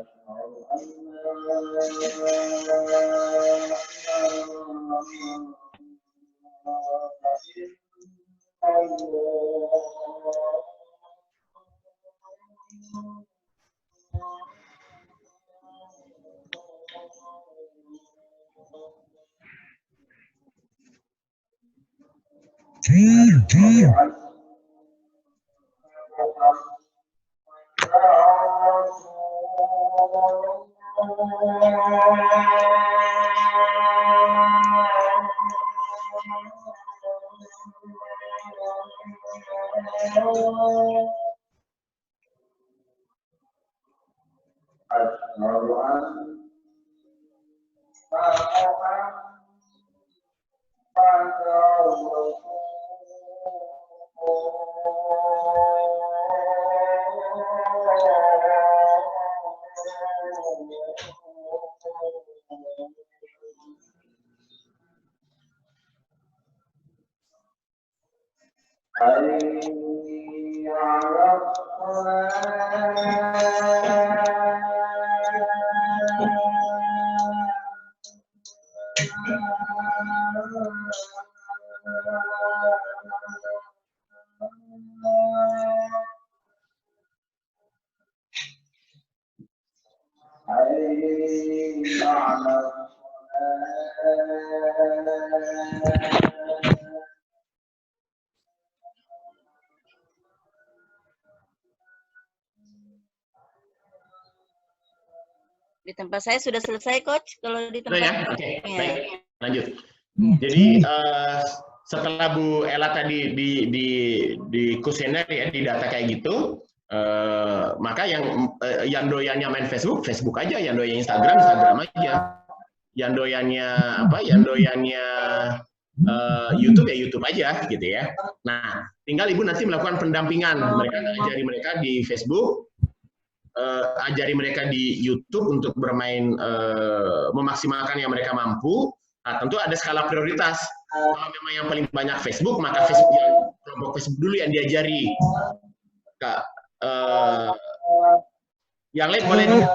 tempat saya sudah selesai, Coach. Kalau di tempat ya? Oke, baik. Lanjut. Ya. Jadi setelah Bu Ella tadi di kuesioner ya, di data kayak gitu, maka yang doyannya main Facebook, Facebook aja, yang doyannya Instagram, Instagram aja, yang doyannya YouTube ya YouTube aja gitu ya. Nah, tinggal Ibu nanti melakukan pendampingan, mereka ajari mereka di Facebook, ajari mereka di YouTube untuk bermain, memaksimalkan yang mereka mampu. Nah, tentu ada skala prioritas. Kalau memang yang paling banyak Facebook, maka Facebook kelompok Facebook dulu yang diajari. Kak, yang lain boleh.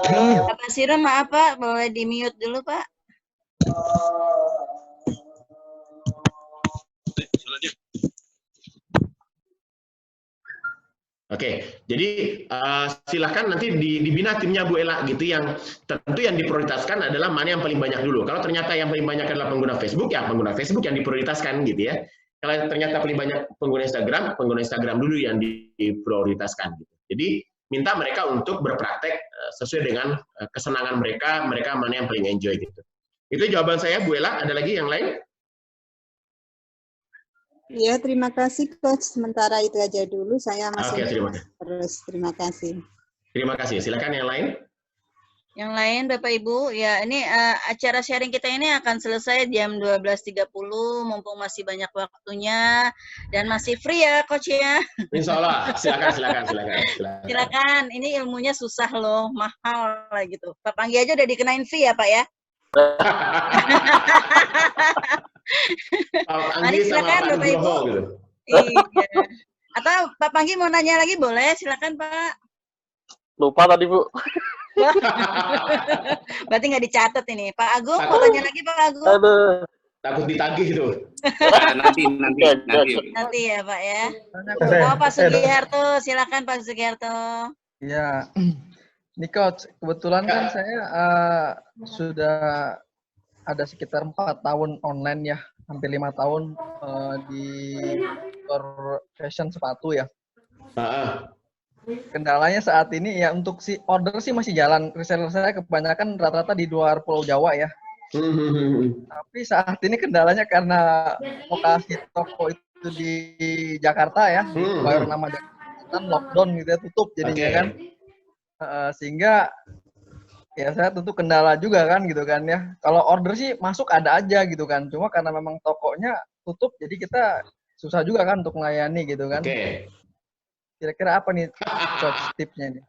Pak Sira, maaf Pak, boleh di mute dulu Pak. Oke, jadi silakan nanti dibina timnya Bu Ella gitu, yang tentu yang diprioritaskan adalah mana yang paling banyak dulu. Kalau ternyata yang paling banyak adalah pengguna Facebook, ya pengguna Facebook yang diprioritaskan gitu ya. Kalau ternyata paling banyak pengguna Instagram dulu yang diprioritaskan gitu. Jadi minta mereka untuk berpraktek sesuai dengan kesenangan mereka mana yang paling enjoy gitu. Itu jawaban saya Bu Ella, ada lagi yang lain? Ya, terima kasih Coach. Sementara itu aja dulu, saya masih terus. Terima kasih. Terima kasih. Silakan yang lain. Yang lain Bapak Ibu, ya ini acara sharing kita ini akan selesai jam 12.30, mumpung masih banyak waktunya dan masih free ya Coach ya. Insya Allah. Silakan. Silakan. Ini ilmunya susah loh, mahal lah gitu. Pak Panggi aja udah dikenain fee ya Pak ya. Mari silakan Bapak Ibu. Gitu. Iya. Atau Pak Panggi mau nanya lagi boleh, silakan Pak. Lupa tadi Bu. Berarti nggak dicatat ini. Pak Agung mau tanya lagi Pak Agung. Aduh. Takut ditagih itu. Nanti ya Pak ya. Oh Pak Sugiharto, silakan Pak Sugiharto. Ya, ini Coach, kebetulan kan saya sudah ada sekitar 4 tahun online ya, hampir 5 tahun di store fashion sepatu ya. Kendalanya saat ini ya untuk si order sih masih jalan, reseller saya kebanyakan rata-rata di luar Pulau Jawa ya. Tapi saat ini kendalanya karena lokasi toko itu di Jakarta ya, baru nama Jakarta lockdown gitu ya, tutup jadinya kan. Sehingga ya saya tentu kendala juga kan gitu kan ya. Kalau order sih masuk ada aja gitu kan. Cuma karena memang tokonya tutup jadi kita susah juga kan untuk melayani gitu kan. Kira-kira apa nih Coach tipsnya nih?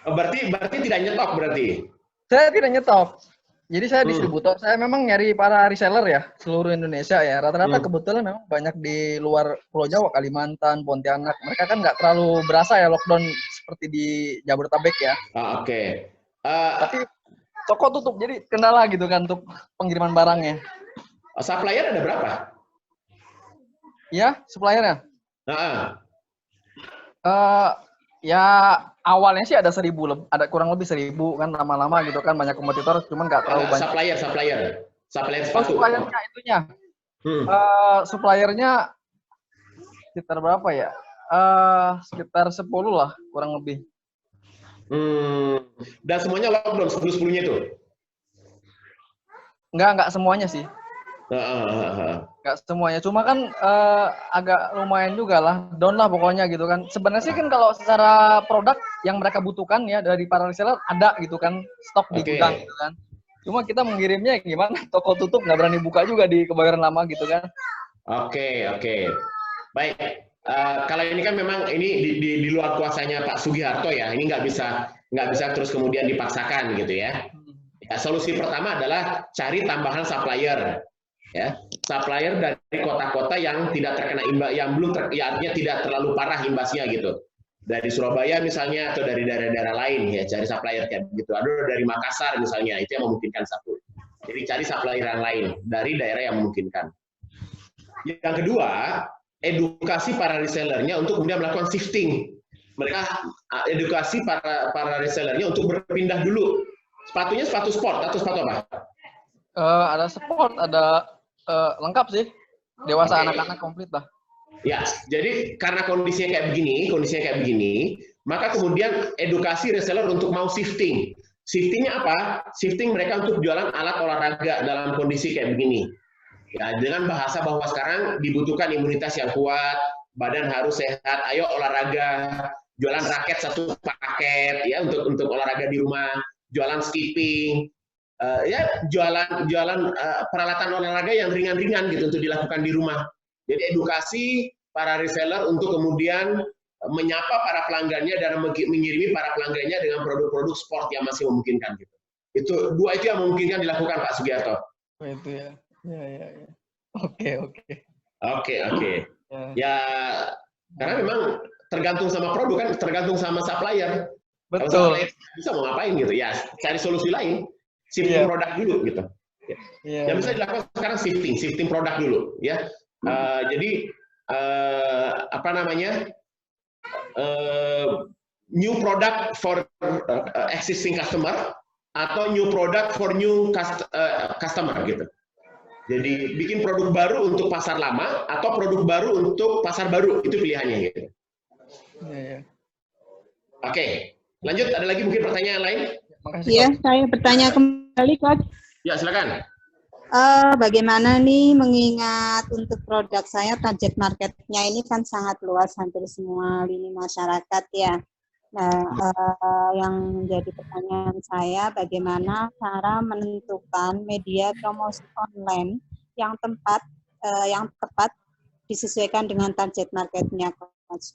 Berarti tidak nyetok berarti? Saya tidak nyetok. Jadi saya distributor. Saya memang nyari para reseller ya seluruh Indonesia ya. Rata-rata kebetulan memang banyak di luar Pulau Jawa, Kalimantan, Pontianak. Mereka kan nggak terlalu berasa ya lockdown seperti di Jabodetabek ya. Oke. Tapi toko tutup, jadi kendala gitu kan untuk pengiriman barangnya. Supplier ada berapa? Ya, suppliernya. Ya awalnya sih ada 1.000, ada kurang lebih 1.000 kan, lama-lama gitu kan banyak kompetitor, cuman nggak terlalu banyak. Supplier sepatu. Suppliernya itunya. Suppliernya sekitar berapa ya? Sekitar 10 lah kurang lebih. Dan semuanya lockdown 10-10-nya itu? Enggak semuanya sih. Enggak semuanya, cuma kan agak lumayan juga lah, down lah pokoknya gitu kan. Sebenarnya sih kan kalau secara produk yang mereka butuhkan ya dari para reseller ada gitu kan, stok di gudang gitu kan. Cuma kita mengirimnya gimana, toko tutup nggak berani buka juga di Kebayoran Lama gitu kan. Oke. Baik. Kalau ini kan memang ini di luar kuasanya Pak Sugiharto ya, ini nggak bisa terus kemudian dipaksakan gitu ya. Solusi pertama adalah cari tambahan supplier. Ya, supplier dari kota-kota yang tidak terkena imbas, yang belum artinya tidak terlalu parah imbasnya gitu. Dari Surabaya misalnya atau dari daerah-daerah lain ya, cari supplier kayak begitu. Ada dari Makassar misalnya, itu yang memungkinkan satu. Jadi cari supplier yang lain dari daerah yang memungkinkan. Yang kedua, edukasi para resellernya untuk kemudian melakukan shifting. Mereka edukasi para resellernya untuk berpindah dulu. Sepatunya sepatu sport atau sepatu apa? Ada sport, ada lengkap sih, dewasa anak-anak komplit lah. Ya, jadi karena kondisinya kayak begini, maka kemudian edukasi reseller untuk mau shifting. Shiftingnya apa? Shifting mereka untuk jualan alat olahraga dalam kondisi kayak begini. Ya, dengan bahasa bahwa sekarang dibutuhkan imunitas yang kuat, badan harus sehat, ayo olahraga, jualan raket 1 paket ya untuk olahraga di rumah, jualan skipping. Jualan peralatan olahraga yang ringan-ringan gitu untuk dilakukan di rumah. Jadi edukasi para reseller untuk kemudian menyapa para pelanggannya dan mengirimi para pelanggannya dengan produk-produk sport yang masih memungkinkan gitu. Itu dua itu yang memungkinkan dilakukan Pak Sugiharto. Itu ya. Ya. Oke. Ya, karena memang tergantung sama produk kan, tergantung sama supplier. Betul. Kalau supplier bisa mau ngapain gitu ya, cari solusi lain. Shifting produk dulu gitu. Yang bisa dilakukan sekarang shifting produk dulu ya. Jadi new product for existing customer atau new product for new customer gitu. Jadi bikin produk baru untuk pasar lama atau produk baru untuk pasar baru, itu pilihannya gitu. Oke, lanjut, ada lagi mungkin pertanyaan lain? Iya, saya bertanya kembali, Coach. Ya, silakan. Bagaimana nih mengingat untuk produk saya target marketnya ini kan sangat luas, hampir semua lini masyarakat ya. Nah, yang jadi pertanyaan saya, bagaimana cara menentukan media promosi online yang tepat disesuaikan dengan target marketnya, Coach?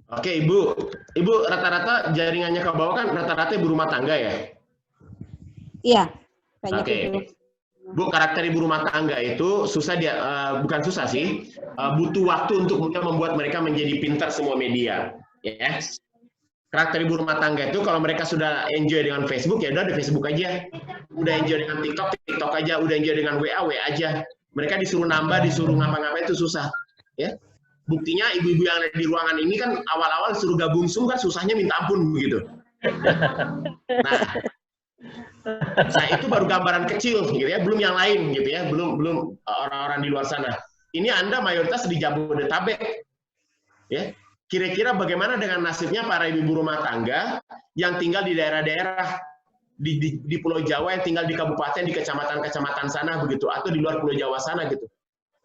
Oke, Ibu rata-rata jaringannya ke bawah kan rata-rata ibu rumah tangga ya? Iya, banyak ibu. Bu, karakter ibu rumah tangga itu susah bukan susah sih, butuh waktu untuk membuat mereka menjadi pintar semua media, ya. Karakter ibu rumah tangga itu kalau mereka sudah enjoy dengan Facebook ya udah di Facebook aja, udah enjoy dengan TikTok aja, udah enjoy dengan WA aja. Mereka disuruh nambah, disuruh ngapa-ngapain itu susah, ya. Buktinya ibu-ibu yang ada di ruangan ini kan awal-awal suruh gabung Zoom kan susahnya minta ampun begitu. Nah itu baru gambaran kecil gitu ya, belum yang lain gitu ya, belum orang-orang di luar sana. Ini Anda mayoritas di Jabodetabek, ya. Kira-kira bagaimana dengan nasibnya para ibu rumah tangga yang tinggal di daerah-daerah di Pulau Jawa, yang tinggal di kabupaten, di kecamatan-kecamatan sana begitu, atau di luar Pulau Jawa sana gitu.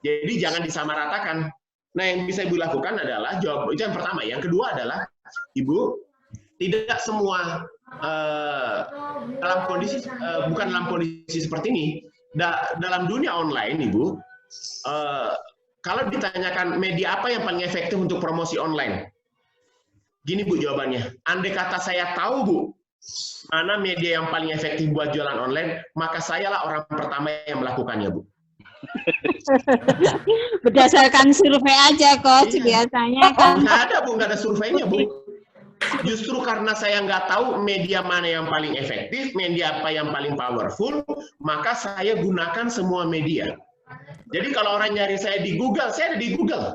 Jadi jangan disamaratakan. Nah, yang bisa Ibu lakukan adalah itu yang pertama. Yang kedua adalah Ibu tidak semua bukan dalam kondisi seperti ini. Dalam dunia online, Ibu, kalau ditanyakan media apa yang paling efektif untuk promosi online, gini Bu jawabannya. Andai kata saya tahu Bu, mana media yang paling efektif buat jualan online, maka sayalah orang pertama yang melakukannya Bu. Berdasarkan survei aja, Coach, biasanya kan. Nggak ada Bu, nggak ada surveinya Bu. Justru karena saya nggak tahu media mana yang paling efektif, media apa yang paling powerful, maka saya gunakan semua media. Jadi kalau orang nyari saya di Google, saya ada di Google.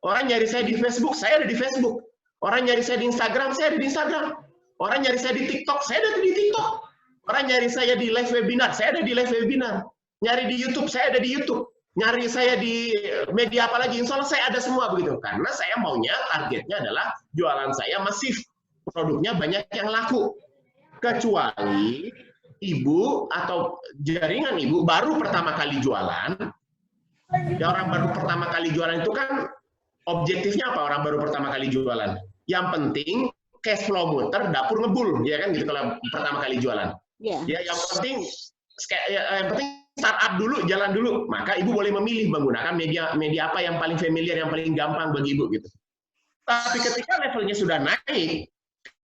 Orang nyari saya di Facebook, saya ada di Facebook. Orang nyari saya di Instagram, saya ada di Instagram. Orang nyari saya di TikTok, saya ada di TikTok. Orang nyari saya di live webinar, saya ada di live webinar. Nyari di YouTube, saya ada di YouTube. Nyari saya di media apa lagi, insya Allah saya ada semua begitu. Karena saya maunya, targetnya adalah jualan saya masif. Produknya banyak yang laku. Kecuali ibu atau jaringan ibu baru pertama kali jualan. Ya, orang baru pertama kali jualan itu kan objektifnya apa orang baru pertama kali jualan? Yang penting cash flow muter, dapur ngebul, ya kan gitu kalau pertama kali jualan. Yeah. Ya, yang penting startup dulu, jalan dulu. Maka ibu boleh memilih menggunakan media apa yang paling familiar, yang paling gampang bagi ibu gitu. Tapi ketika levelnya sudah naik,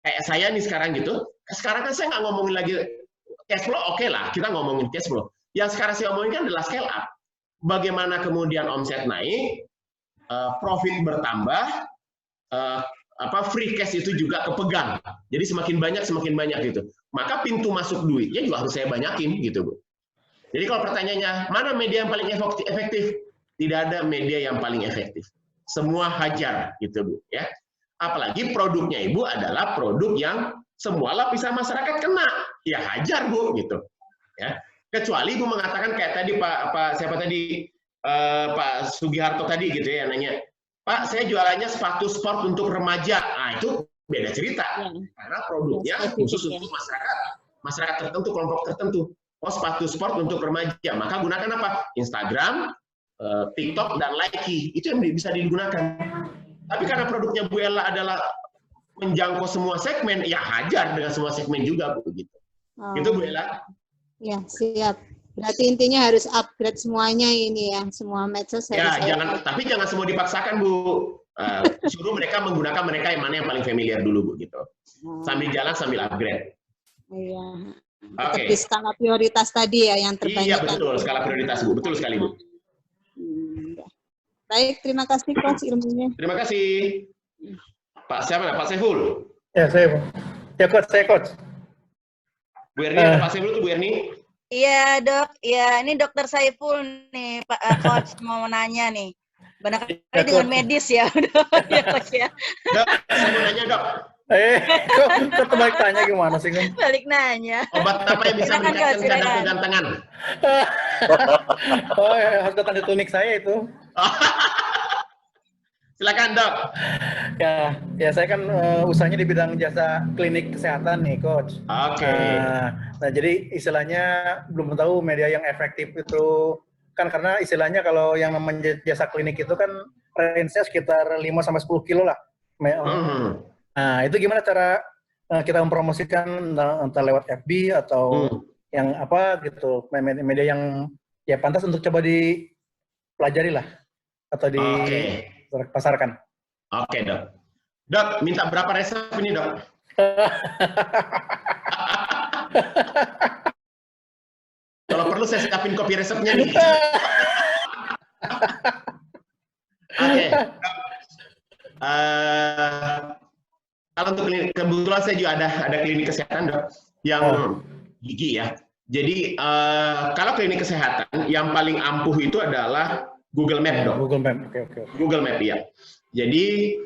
kayak saya nih sekarang gitu, sekarang kan saya nggak ngomongin lagi cash flow, oke lah, kita ngomongin cash flow. Yang sekarang saya ngomongin kan adalah scale up. Bagaimana kemudian omset naik, profit bertambah, free cash itu juga kepegang. Jadi semakin banyak gitu. Maka pintu masuk duitnya juga harus saya banyakin gitu, Bu. Jadi kalau pertanyaannya, mana media yang paling efektif? Tidak ada media yang paling efektif. Semua hajar gitu, Bu, ya. Apalagi produknya Ibu adalah produk yang semua lapisan masyarakat kena. Ya hajar, Bu, gitu. Ya. Kecuali Ibu mengatakan kayak tadi Pak Sugiharto tadi gitu ya nanya, Pak, saya jualannya sepatu sport untuk remaja. Nah, itu beda cerita. Karena produknya khusus untuk masyarakat tertentu, kelompok tertentu. Oh, sepatu sport untuk remaja. Maka gunakan apa? Instagram, TikTok, dan Likee. Itu yang bisa digunakan. Tapi karena produknya Bu Ella adalah menjangkau semua segmen, ya hajar dengan semua segmen juga, Bu. Gitu. Itu Bu Ella. Ya, siap. Berarti intinya harus upgrade semuanya ini ya, semua medsos harus. Ya, tapi jangan semua dipaksakan, Bu. Suruh mereka menggunakan mereka yang mana yang paling familiar dulu, Bu, gitu. Sambil jalan sambil upgrade. Iya. Oke. Di skala prioritas tadi ya yang terbanyak. Iya, betul, skala prioritas, Bu. Betul sekali, Bu. Baik, terima kasih Coach ilmunya. Terima kasih. Pak siapa? Pak Saiful. Ya, saya, Bu. Ya, Coach, saya Coach. Bu Erni, ada Pak Saiful tuh, Bu Erni. Iya, Dok. Ya, ini Dokter Saiful nih, Pak Coach mau nanya nih. Barangkali ya, dengan medis ya, ya Coach ya. Dok, saya mau nanya, Dok. Kok balik tanya gimana sih, Kan? Balik nanya. Obat apa yang bisa meningkatkan kadar kegantengan? Oh, ya, harus datang di klinik saya itu. Silakan, Dok. Ya saya kan usahanya di bidang jasa klinik kesehatan nih, Coach. Oke. Nah, jadi istilahnya belum tahu media yang efektif itu kan karena istilahnya kalau yang namanya jasa klinik itu kan range-nya sekitar 5-10 kilo lah. Nah, itu gimana cara kita mempromosikan entah lewat FB atau yang apa gitu, media yang ya pantas untuk coba dipelajari lah atau pasarkan. Oke, Dok. Dok, minta berapa resep ini, Dok? Kalau perlu saya siapin kopi resepnya nih. Oke. Kalau untuk klinik, kebetulan saya juga ada klinik kesehatan, Dok, yang gigi ya. Jadi kalau klinik kesehatan yang paling ampuh itu adalah Google Map, Dok. Google Map, oke. Google Map, ya. Jadi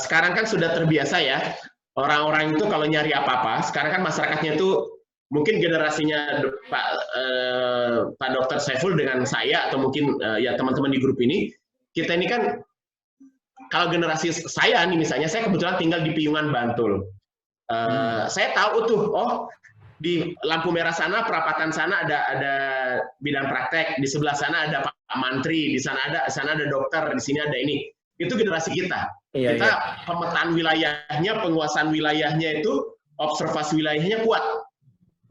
sekarang kan sudah terbiasa ya, orang-orang itu kalau nyari apa-apa, sekarang kan masyarakatnya itu mungkin generasinya Pak Dr. Saiful dengan saya atau mungkin ya teman-teman di grup ini, kita ini kan kalau generasi saya nih misalnya, saya kebetulan tinggal di Piungan, Bantul. Saya tahu tuh, oh di lampu merah sana, perapatan sana ada bidan praktek, di sebelah sana ada Pak Mantri, di sana ada dokter, di sini ada ini. Itu generasi kita. Kita pemetaan wilayahnya, penguasaan wilayahnya itu, observasi wilayahnya kuat.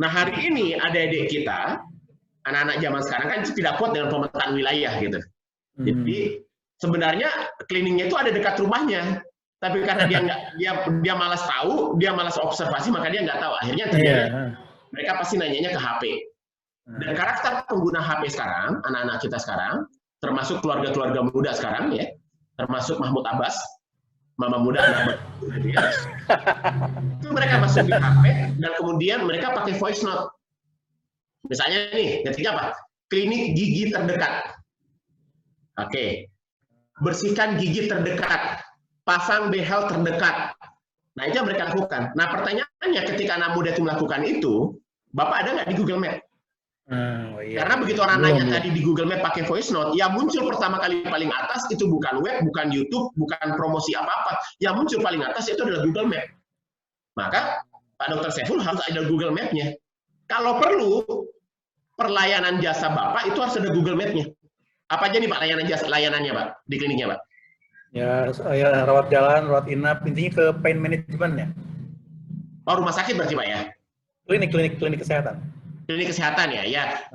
Nah hari ini adik-adik kita, anak-anak zaman sekarang kan tidak kuat dengan pemetaan wilayah gitu. Jadi sebenarnya kliniknya itu ada dekat rumahnya, tapi karena dia malas tahu, dia malas observasi, maka dia nggak tahu. Akhirnya mereka pasti nanyanya ke HP. Dan karakter pengguna HP sekarang, anak-anak kita sekarang, termasuk keluarga-keluarga muda sekarang ya, termasuk Mahmud Abbas, mama muda, anak gitu ya. Itu mereka masuk di HP dan kemudian mereka pakai voice note. Misalnya nih, ketika apa? Klinik gigi terdekat. Oke. Bersihkan gigi terdekat. Pasang behel terdekat. Nah, itu yang mereka lakukan. Nah, pertanyaannya ketika anak muda itu melakukan itu, Bapak ada nggak di Google Map? Iya. Karena begitu orang nanya tadi di Google Map pakai voice note, yang muncul pertama kali paling atas itu bukan web, bukan YouTube, bukan promosi apa-apa. Yang muncul paling atas itu adalah Google Map. Maka Pak Dr. Saiful harus ada Google Map-nya. Kalau perlu, perlayanan jasa Bapak itu harus ada Google Map-nya. Apa aja nih Pak layanannya Pak di kliniknya Pak? Ya, rawat jalan, rawat inap, intinya ke pain management ya. Oh, rumah sakit berarti Pak ya? Klinik kesehatan. Klinik kesehatan ya, ya.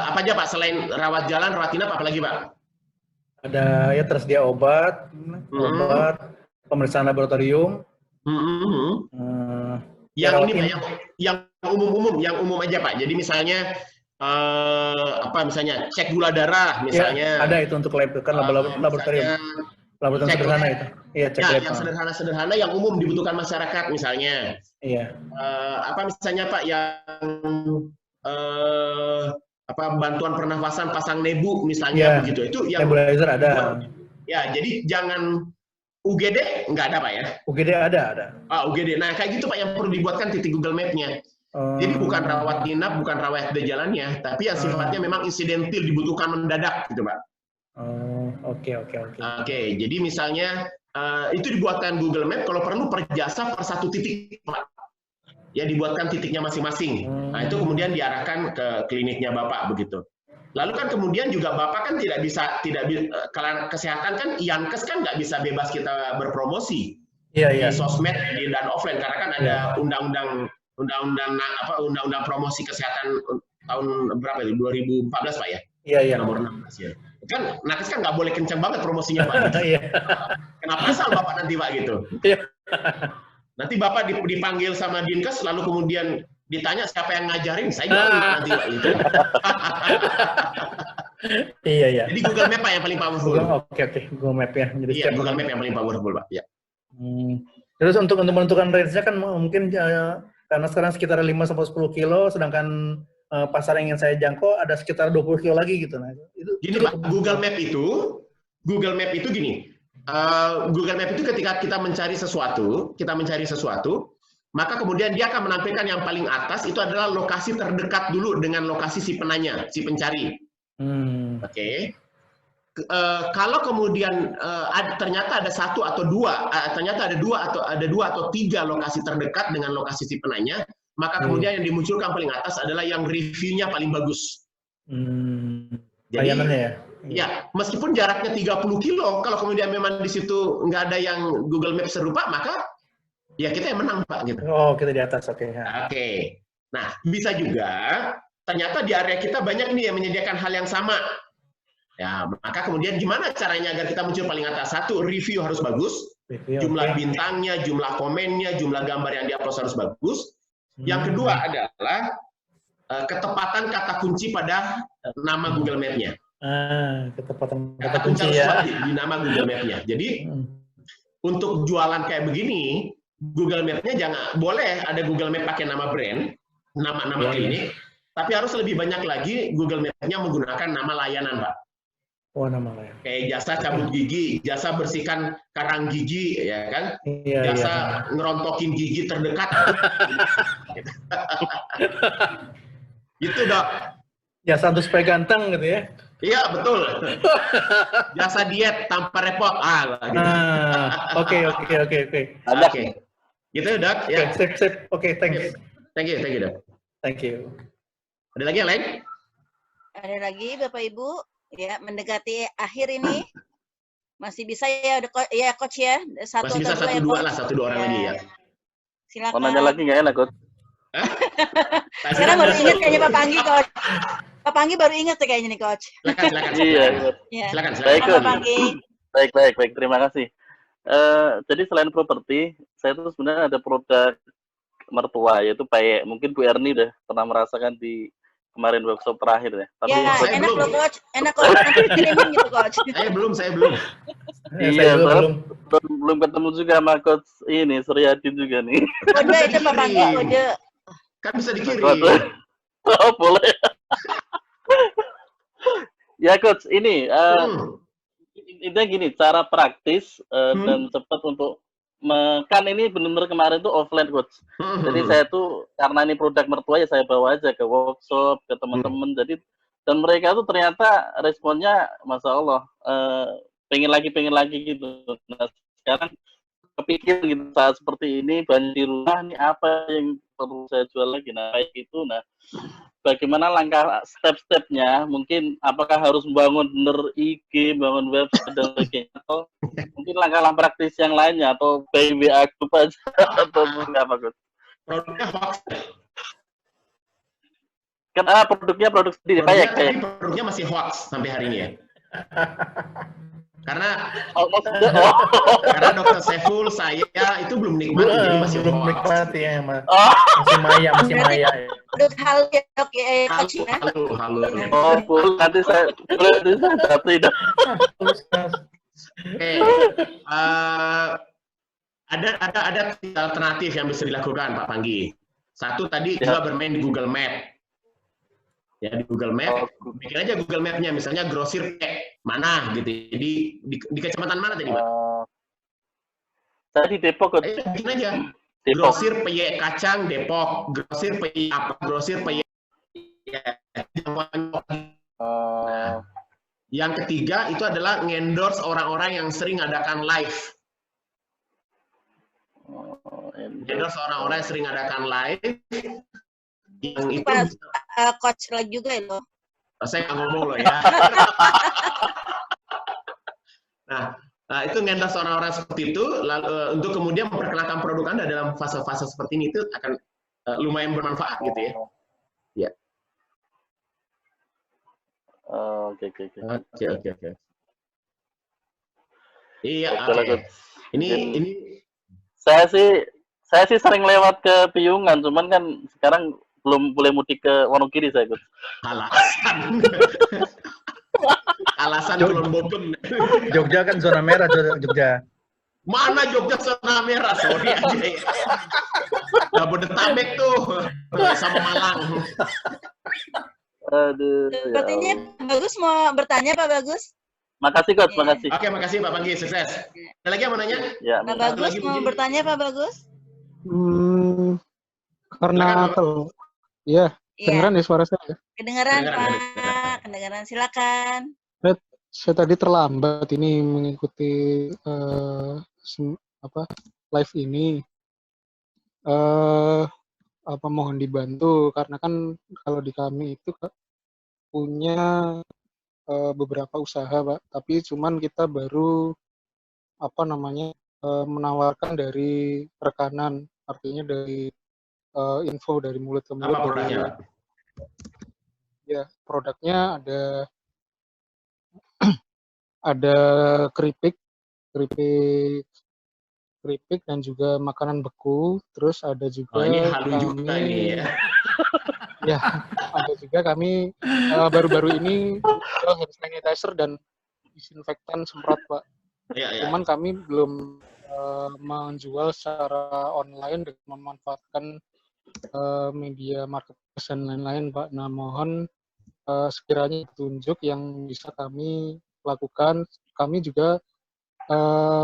Apa aja Pak selain rawat jalan, rawat inap, apa lagi Pak? Ada ya tersedia obat, pemeriksaan laboratorium. Yang ini Pak, yang umum aja Pak. Jadi misalnya misalnya cek gula darah misalnya. Ya, ada itu untuk lab kan laboratorium sederhana itu. Iya, cek lab. Yang sederhana yang umum dibutuhkan masyarakat misalnya. Iya. Misalnya Pak yang bantuan pernafasan pasang nebu misalnya begitu. Itu yang nebulizer ada. Ya, jadi jangan UGD nggak ada Pak ya? UGD ada. UGD. Nah, kayak gitu Pak yang perlu dibuatkan titik Google Map-nya. Jadi bukan rawat inap, bukan rawat di jalannya, tapi yang sifatnya memang insidentil, dibutuhkan mendadak, gitu Pak. Oke. Jadi misalnya itu dibuatkan Google Map, kalau perlu per jasa per satu titik, Pak. Ya dibuatkan titiknya masing-masing. Nah itu kemudian diarahkan ke kliniknya Bapak begitu. Lalu kan kemudian juga Bapak kan kalau kesehatan kan Yankes kan nggak bisa bebas kita berpromosi di sosmed dan offline karena kan ada undang-undang promosi kesehatan tahun berapa itu 2014 Pak ya? Iya. Nomor 16 ya. Kan nakes kan nggak boleh kencang banget promosinya Pak. Gitu. Kenapa asal Bapak nanti Pak gitu? Nanti Bapak dipanggil sama Dinkes lalu kemudian ditanya siapa yang ngajarin, saya juga nanti Pak gitu. Iya. Jadi Google Map Pak yang paling powerful. Oke. Google Map ya. Jadi Google Map yang paling powerful Pak. Ya. Terus untuk menentukan range-nya kan mungkin karena sekarang sekitar 5-10 kilo, sedangkan pasar yang ingin saya jangkau ada sekitar 20 kilo lagi gitu. Nah, itu gini Pak, Google Map itu gini. Google Map itu ketika kita mencari sesuatu, maka kemudian dia akan menampilkan yang paling atas itu adalah lokasi terdekat dulu dengan lokasi si penanya, si pencari. Oke. Kalau kemudian ternyata ada satu atau dua, ternyata ada dua atau tiga lokasi terdekat dengan lokasi si penanya, maka kemudian yang dimunculkan paling atas adalah yang reviewnya paling bagus. Jadi, ya, meskipun jaraknya 30 kilo, kalau kemudian memang di situ nggak ada yang Google Maps serupa, maka ya kita yang menang Pak. Gitu. Oh, kita di atas, oke. Oke. Nah, bisa juga ternyata di area kita banyak nih yang menyediakan hal yang sama. Ya, maka kemudian gimana caranya agar kita muncul paling atas? Satu, review harus bagus, jumlah bintangnya, jumlah komennya, jumlah gambar yang di-upload harus bagus. Yang kedua adalah ketepatan kata kunci pada nama Google Map-nya. Ketepatan kata kunci ya di nama Google Map-nya. Jadi untuk jualan kayak begini, Google Map-nya jangan boleh ada Google Map pakai nama brand, nama klinik, tapi harus lebih banyak lagi Google Map-nya menggunakan nama layanan, Pak. Oh, nama layanan. Kayak jasa cabut gigi, jasa bersihkan karang gigi, ya kan? Jasa ngerontokin gigi terdekat. Gitu, Dok. Jasa untuk supaya ganteng gitu ya. Iya, betul. Jasa diet tanpa repot. Oke. Oke. Gitu, Dok. Ya. Sip. Oke, thanks. Thank you, Dok. Thank you. Ada lagi yang lain? Ada lagi, Bapak Ibu. Ya, mendekati akhir ini. Masih bisa ya, Coach ya? Masih bisa 1-2 orang lagi ya. Silakan. Mau nanya lagi nggak enak, Coach? Sekarang baru ingat kayaknya Pak Panggi, Coach. Pak Panggi baru ingat kayaknya nih, Coach. Silakan. Silakan. Pak Panggi. Baik. Terima kasih. Jadi selain properti, saya tuh sebenarnya ada produk mertua, yaitu payek. Mungkin Bu Erni udah pernah merasakan di kemarin workshop terakhir ya. Tapi Ya, saya enak belum. loh coach, enak coach. Nanti kirimin gitu coach. Saya belum. Saya iya, juga soalnya belum. belum ketemu juga sama coach ini Suryadin juga nih. Kode itu Pak Panggi, kode. Kan bisa dikirim. Oh, boleh. Ya coach, ini intinya gini, cara praktis dan cepat untuk kan ini benar-benar kemarin tuh offline coach. Jadi saya tuh karena ini produk mertua ya saya bawa aja ke workshop ke teman-teman. Jadi dan mereka tuh ternyata responnya masya Allah pengen lagi gitu. Nah sekarang kepikiran gitu saat seperti ini banyak di rumah nih apa yang perlu saya jual lagi. Nah baik itu. Nah bagaimana langkah step-stepnya? Mungkin apakah harus membangun bener IG, bangun website dan sebagainya, atau mungkin langkah-langkah praktis yang lainnya, atau by WA group aja, atau apa Gus? Produknya hoax. Kan produknya produk sendiri kayak. Produknya masih hoax sampai hari ini ya. Karena karena Dr. Saiful saya itu belum nikmati jadi masih belum hoax. nikmati ya masih maya ya. Produk hal ya coach ya. Halo. Oh, nanti saya tidak. Oke. Ada alternatif yang bisa dilakukan Pak Panggi. Satu tadi juga bermain di Google Map. Ya di Google Map, bikin aja Google Map-nya, misalnya grosir mana gitu. Di kecamatan mana tadi Pak? Saya di Depok. Bikin aja. Grosir peyek kacang Depok, grosir peyek apa, grosir peyek. Yang ketiga itu adalah ngendorse orang-orang yang sering adakan live. Endorse orang-orang yang sering adakan live. Yang itu coach lagi juga ya loh. Saya nggak ngomong loh ya. Nah, itu ngendorse orang-orang seperti itu, lalu untuk kemudian memperkenalkan produk Anda dalam fase-fase seperti ini itu akan lumayan bermanfaat gitu ya. Ya. Oke. Iya. Ini saya sih sering lewat ke Piungan, cuman kan sekarang belum boleh mudik ke Wonogiri saya Gus. Alasan Kulon Boben. Jogja kan zona merah Jogja. Mana Jogja zona merah? Sorry aja ya. Jabodetabek tuh sama Malang. Aduh. Sepertinya Pak Bagus mau bertanya Pak Bagus. Makasih coach, makasih. Oke, makasih Pak Panggi, sukses. Ada lagi yang mau nanya? Ya, Pak Bagus mau bertanya Pak Bagus? Karena kalau ya kedengeran ya suara saya. Kedengeran Pak, kedengeran silakan. Saya tadi terlambat ini mengikuti live ini. Mohon dibantu karena kan kalau di kami itu punya beberapa usaha Pak, tapi cuman kita baru menawarkan dari rekanan, artinya dari info dari mulut ke mulut. Apa produknya? Ya, produknya ada keripik dan juga makanan beku, terus ada juga ini halu juga ini ya. Ya, ada juga kami baru-baru ini hand sanitizer dan disinfektan semprot Pak. Cuman kami belum menjual secara online dengan memanfaatkan media marketplace dan lain-lain Pak. Nah mohon sekiranya tunjuk yang bisa kami lakukan. Kami juga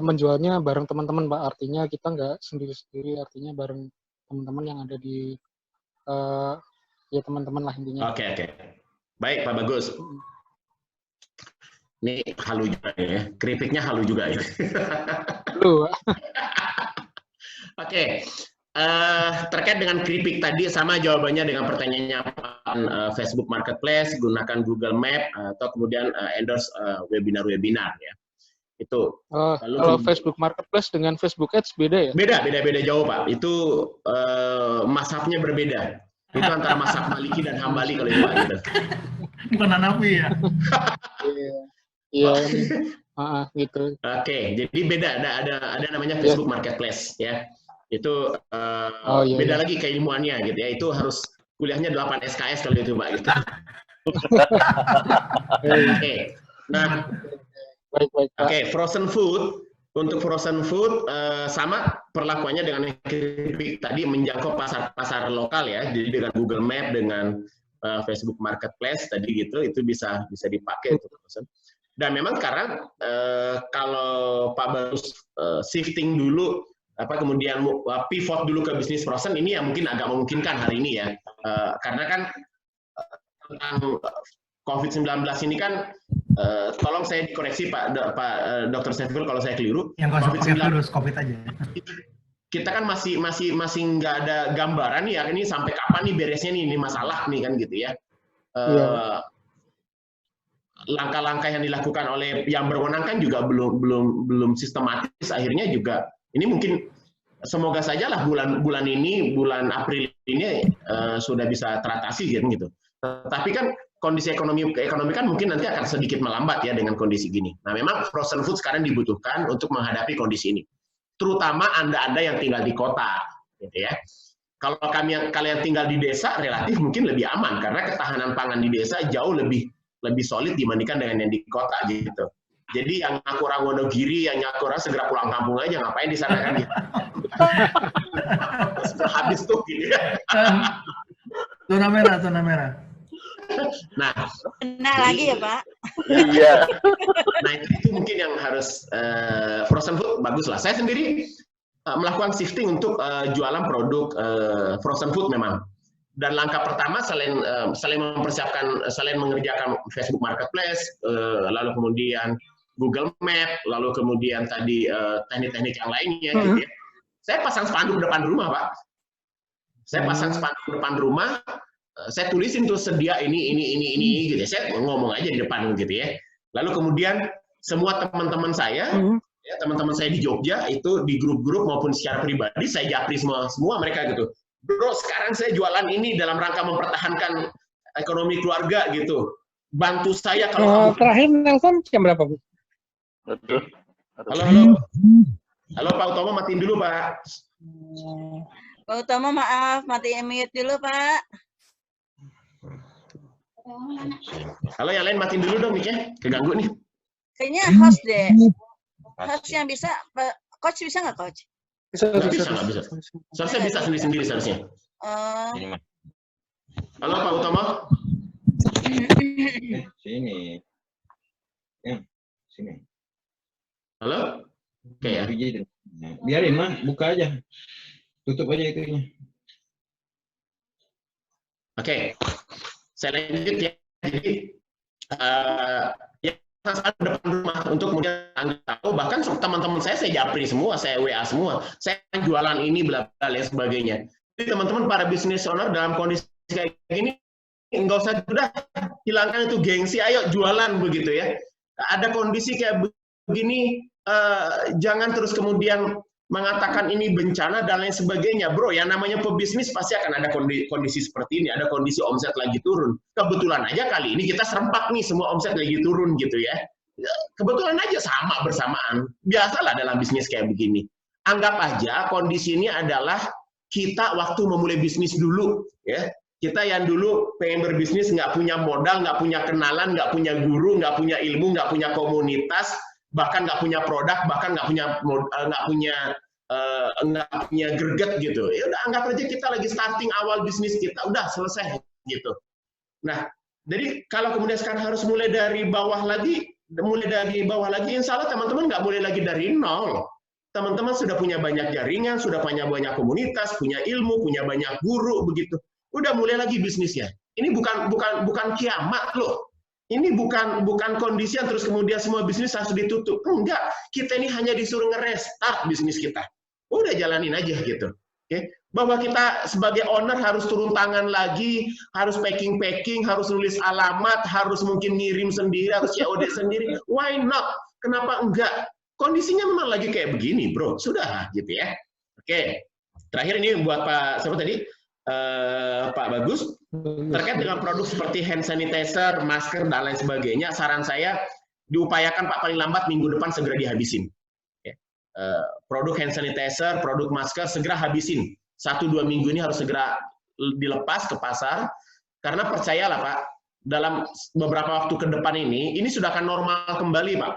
menjualnya bareng teman-teman Pak, artinya kita nggak sendiri-sendiri, artinya bareng teman-teman yang ada di ya teman-teman lah intinya. Oke. Baik Pak Bagus. Ini halu juga ya, keripiknya halu juga ya. Oke. Terkait dengan keripik tadi sama jawabannya dengan pertanyaannya Facebook Marketplace, gunakan Google Map atau kemudian endorse webinar-webinar ya. Itu. Kalau Facebook Marketplace dengan Facebook Ads beda ya? Beda jauh Pak. Itu mazhabnya berbeda. Itu antara mazhab Maliki dan Hambali kalau itu Pak gitu. Bukan Hanafi ya? Iya. Gitu. Oke, jadi beda. Ada namanya Facebook Marketplace ya. Itu beda lagi keilmuannya gitu ya. Itu harus kuliahnya 8 SKS kalau itu Pak. Gitu. Oke. Nah, oke, frozen food. Untuk frozen food sama perlakuannya dengan tadi menjangkau pasar lokal ya. Jadi dengan Google Map, dengan Facebook Marketplace tadi gitu, itu bisa dipakai untuk frozen. Dan memang sekarang kalau Pak Barus shifting dulu, kemudian pivot dulu ke bisnis frozen, ini yang mungkin agak memungkinkan hari ini ya, karena kan tentang COVID-19 ini kan, tolong saya dikoreksi Pak Dr. Saiful kalau saya keliru. Yang COVID aja. Kita kan masih nggak ada gambaran ya, ini sampai kapan nih beresnya nih, ini masalah nih kan gitu ya. Langkah-langkah yang dilakukan oleh yang berwenang kan juga belum sistematis. Akhirnya juga ini mungkin semoga saja lah bulan April ini sudah bisa teratasi gitu. Tapi kan kondisi ekonomi kan mungkin nanti akan sedikit melambat ya dengan kondisi gini. Nah, memang frozen food sekarang dibutuhkan untuk menghadapi kondisi ini. Terutama Anda yang tinggal di kota, gitu ya. Kalau kalian tinggal di desa, relatif mungkin lebih aman karena ketahanan pangan di desa jauh lebih solid dibandingkan dengan yang di kota gitu. Jadi yang ngaku orang Wonogiri, yang ngaku orang segera pulang kampung aja, ngapain di sana kan? Habis tuh gitu ya. Zona merah. Nah lagi ya Pak. Iya. Nah itu mungkin yang harus frozen food bagus lah. Saya sendiri melakukan shifting untuk jualan produk frozen food memang. Dan langkah pertama selain mengerjakan Facebook Marketplace, lalu kemudian Google Map, lalu kemudian tadi teknik-teknik yang lainnya, gitu ya. Saya pasang spanduk depan rumah Pak. Saya pasang spanduk depan rumah. Saya tulisin tuh sedia ini gitu ya. Saya ngomong aja di depan gitu ya. Lalu kemudian semua teman-teman saya, ya, teman-teman saya di Jogja itu di grup-grup maupun secara pribadi saya japri semua mereka gitu. Bro, sekarang saya jualan ini dalam rangka mempertahankan ekonomi keluarga gitu. Bantu saya kalau terakhir nelpon jam berapa, Bu? Halo Pak Utomo, matiin dulu Pak. Pak Utomo maaf, matiin mute dulu Pak. Halo, yang lain matiin dulu dong mic-nya, keganggu nih. Kayaknya host deh. Host yang bisa, coach bisa nggak coach? Nggak bisa. Seharusnya bisa sendiri seharusnya. Halo Pak Utomo. Sini. Sini. Halo? Oke ya. Biarin mah, buka aja. Tutup aja itunya. Oke. Saya lanjut ya. Jadi depan rumah untuk kemudian tahu, bahkan teman-teman saya japri semua, saya WA semua, saya jualan ini bla bla dan sebagainya. Jadi teman-teman para business owner dalam kondisi kayak gini nggak usah udah hilangkan itu gengsi, ayo jualan begitu ya. Ada kondisi kayak begini, jangan terus kemudian mengatakan ini bencana dan lain sebagainya. Bro, yang namanya pebisnis pasti akan ada kondisi seperti ini, ada kondisi omset lagi turun. Kebetulan aja kali ini kita serempak nih, semua omset lagi turun gitu ya. Kebetulan aja sama bersamaan. Biasalah dalam bisnis kayak begini. Anggap aja kondisi ini adalah kita waktu memulai bisnis dulu ya. Kita yang dulu pengen berbisnis nggak punya modal, nggak punya kenalan, nggak punya guru, nggak punya ilmu, nggak punya komunitas, bahkan nggak punya produk, bahkan nggak punya greget gitu. Ya udah anggap aja kita lagi starting awal bisnis kita, udah selesai gitu. Nah, jadi kalau kemudian sekarang harus mulai dari bawah lagi, insya Allah teman-teman nggak mulai lagi dari nol. Teman-teman sudah punya banyak jaringan, sudah punya banyak komunitas, punya ilmu, punya banyak guru begitu. Udah mulai lagi bisnisnya. Ini bukan kiamat loh. Ini bukan kondisi yang terus kemudian semua bisnis harus ditutup. Enggak, kita ini hanya disuruh nge-restart bisnis kita. Udah jalanin aja gitu. Oke? Bahwa kita sebagai owner harus turun tangan lagi, harus packing, harus nulis alamat, harus mungkin ngirim sendiri, harus COD sendiri. Why not? Kenapa enggak? Kondisinya memang lagi kayak begini, bro. Sudah gitu ya. Oke. Terakhir ini buat Pak siapa tadi? Pak Bagus, terkait dengan produk seperti hand sanitizer, masker, dan lain sebagainya, saran saya diupayakan Pak paling lambat minggu depan segera dihabisin. Produk hand sanitizer, produk masker segera habisin. 1-2 minggu ini harus segera dilepas ke pasar, karena percayalah Pak, dalam beberapa waktu ke depan ini sudah akan normal kembali Pak.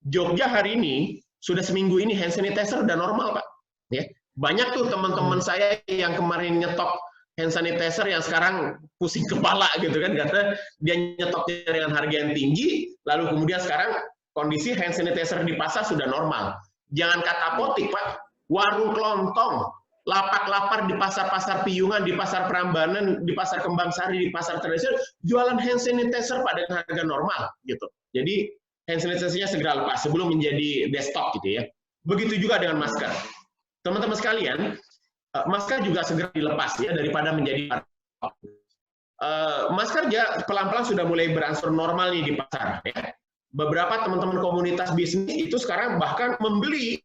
Jogja hari ini, sudah seminggu ini hand sanitizer udah normal Pak. Ya. Banyak tuh teman-teman saya yang kemarin nyetok hand sanitizer yang sekarang pusing kepala gitu kan, karena dia nyetoknya dengan harga yang tinggi, lalu kemudian sekarang kondisi hand sanitizer di pasar sudah normal. Jangan kata apotik Pak, warung kelontong, lapak lapar di pasar-pasar Piyungan, di pasar Prambanan, di pasar Kembang Sari, di pasar tradisional, jualan hand sanitizer pada harga normal gitu. Jadi hand sanitizer-nya segera lepas sebelum menjadi destock gitu ya. Begitu juga dengan masker. Teman-teman sekalian, masker juga segera dilepas ya daripada menjadi masker ya pelan-pelan sudah mulai berangsur normal nih di pasar ya. Beberapa teman-teman komunitas bisnis itu sekarang bahkan membeli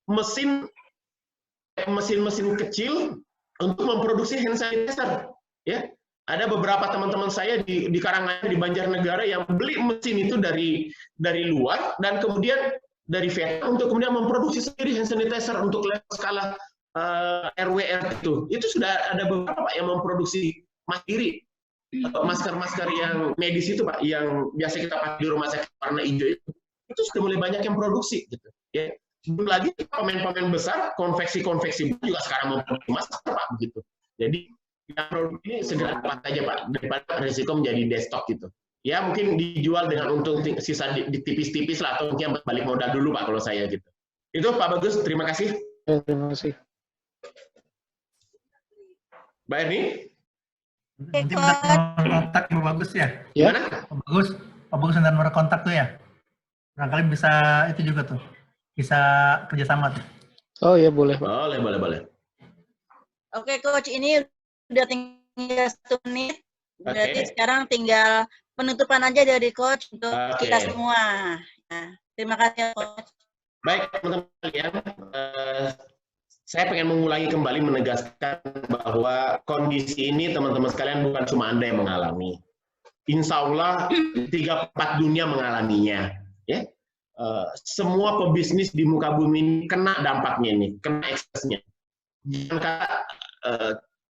mesin kecil untuk memproduksi hand sanitizer ya. Ada beberapa teman-teman saya di Karanganyar, di Banjarnegara yang beli mesin itu dari luar dan kemudian dari Vietnam untuk kemudian memproduksi sendiri hand sanitizer untuk level skala RW itu sudah ada beberapa Pak yang memproduksi mandiri masker-masker yang medis itu Pak, yang biasa kita pakai di rumah sakit warna hijau itu sudah mulai banyak yang produksi gitu ya. Belum lagi pemain-pemain besar konveksi-konveksi juga sekarang memproduksi masker Pak begitu. Jadi yang produk ini segera lepas saja Pak daripada risiko menjadi destock gitu. Ya mungkin dijual dengan untung sisa di tipis-tipis lah, atau mungkin balik modal dulu Pak kalau saya gitu. Itu Pak Bagus, terima kasih. Terima kasih. Mbak Erni? Nanti minta nomor kontak Pak Bagus ya? Gimana? Pak Bagus minta nomor kontak tuh ya? Barangkali bisa itu juga tuh, bisa kerjasama tuh. Oh iya boleh Pak. Boleh. Oke Coach, ini udah tinggal 1 menit. Berarti sekarang tinggal penutupan aja dari Coach untuk kita semua. Nah, terima kasih Coach. Baik teman-teman sekalian, saya pengen mengulangi kembali menegaskan bahwa kondisi ini teman-teman sekalian bukan cuma Anda yang mengalami. Insya Allah 3/4 dunia mengalaminya. Ya. Semua pebisnis di muka bumi ini kena dampaknya ini, kena eksesnya. Jangan kata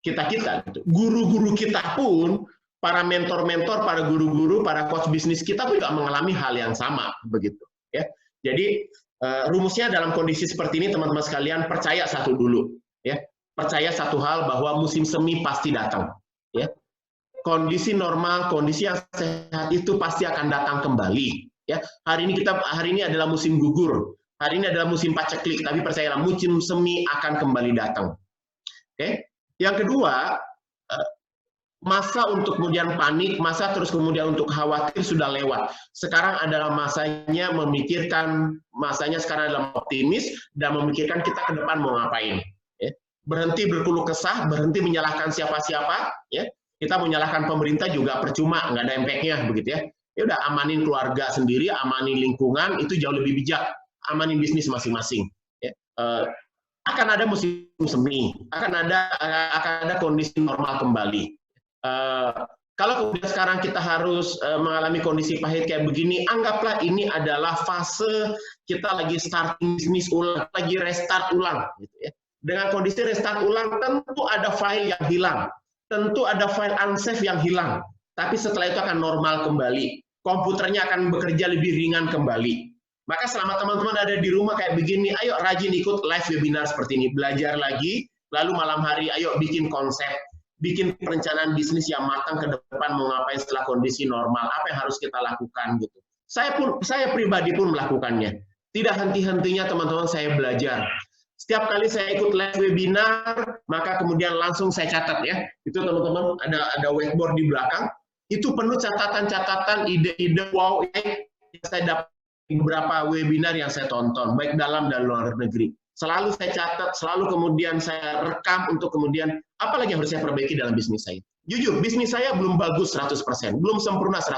kita-kita, gitu. Guru-guru kita pun, para mentor-mentor, para guru-guru, para coach bisnis kita pun juga mengalami hal yang sama begitu. Ya. Jadi rumusnya dalam kondisi seperti ini teman-teman sekalian, percaya satu dulu ya, percaya satu hal bahwa musim semi pasti datang ya. Kondisi normal, kondisi yang sehat itu pasti akan datang kembali ya. Hari ini adalah musim gugur, hari ini adalah musim paceklik, tapi percayalah musim semi akan kembali datang. Oke. Yang kedua, masa untuk kemudian panik, masa terus kemudian untuk khawatir sudah lewat. Sekarang adalah masanya masanya sekarang adalah optimis dan memikirkan kita ke depan mau ngapain. Ya. Berhenti berkeluh kesah, berhenti menyalahkan siapa-siapa. Ya. Kita menyalahkan pemerintah juga percuma, nggak ada impact-nya begitu ya. Ya udah amanin keluarga sendiri, amanin lingkungan, itu jauh lebih bijak. Amanin bisnis masing-masing. Ya. Akan ada musim semi, akan ada kondisi normal kembali. Kalau kemudian sekarang kita harus mengalami kondisi pahit kayak begini, anggaplah ini adalah fase kita lagi starting bisnis ulang, lagi restart ulang. Gitu ya. Dengan kondisi restart ulang, tentu ada file yang hilang, tentu ada file unsafe yang hilang, tapi setelah itu akan normal kembali. Komputernya akan bekerja lebih ringan kembali. Maka selama teman-teman ada di rumah kayak begini, ayo rajin ikut live webinar seperti ini, belajar lagi, lalu malam hari ayo bikin konsep, bikin perencanaan bisnis yang matang ke depan mau ngapain setelah kondisi normal, apa yang harus kita lakukan gitu. Saya pribadi pun melakukannya. Tidak henti-hentinya teman-teman saya belajar. Setiap kali saya ikut live webinar, maka kemudian langsung saya catat ya. Itu teman-teman ada whiteboard di belakang, itu penuh catatan-catatan, ide-ide wow yang saya dapat beberapa webinar yang saya tonton, baik dalam dan luar negeri. Selalu saya catat, selalu kemudian saya rekam untuk kemudian apa lagi yang harus saya perbaiki dalam bisnis saya. Jujur, bisnis saya belum bagus 100%, belum sempurna 100%.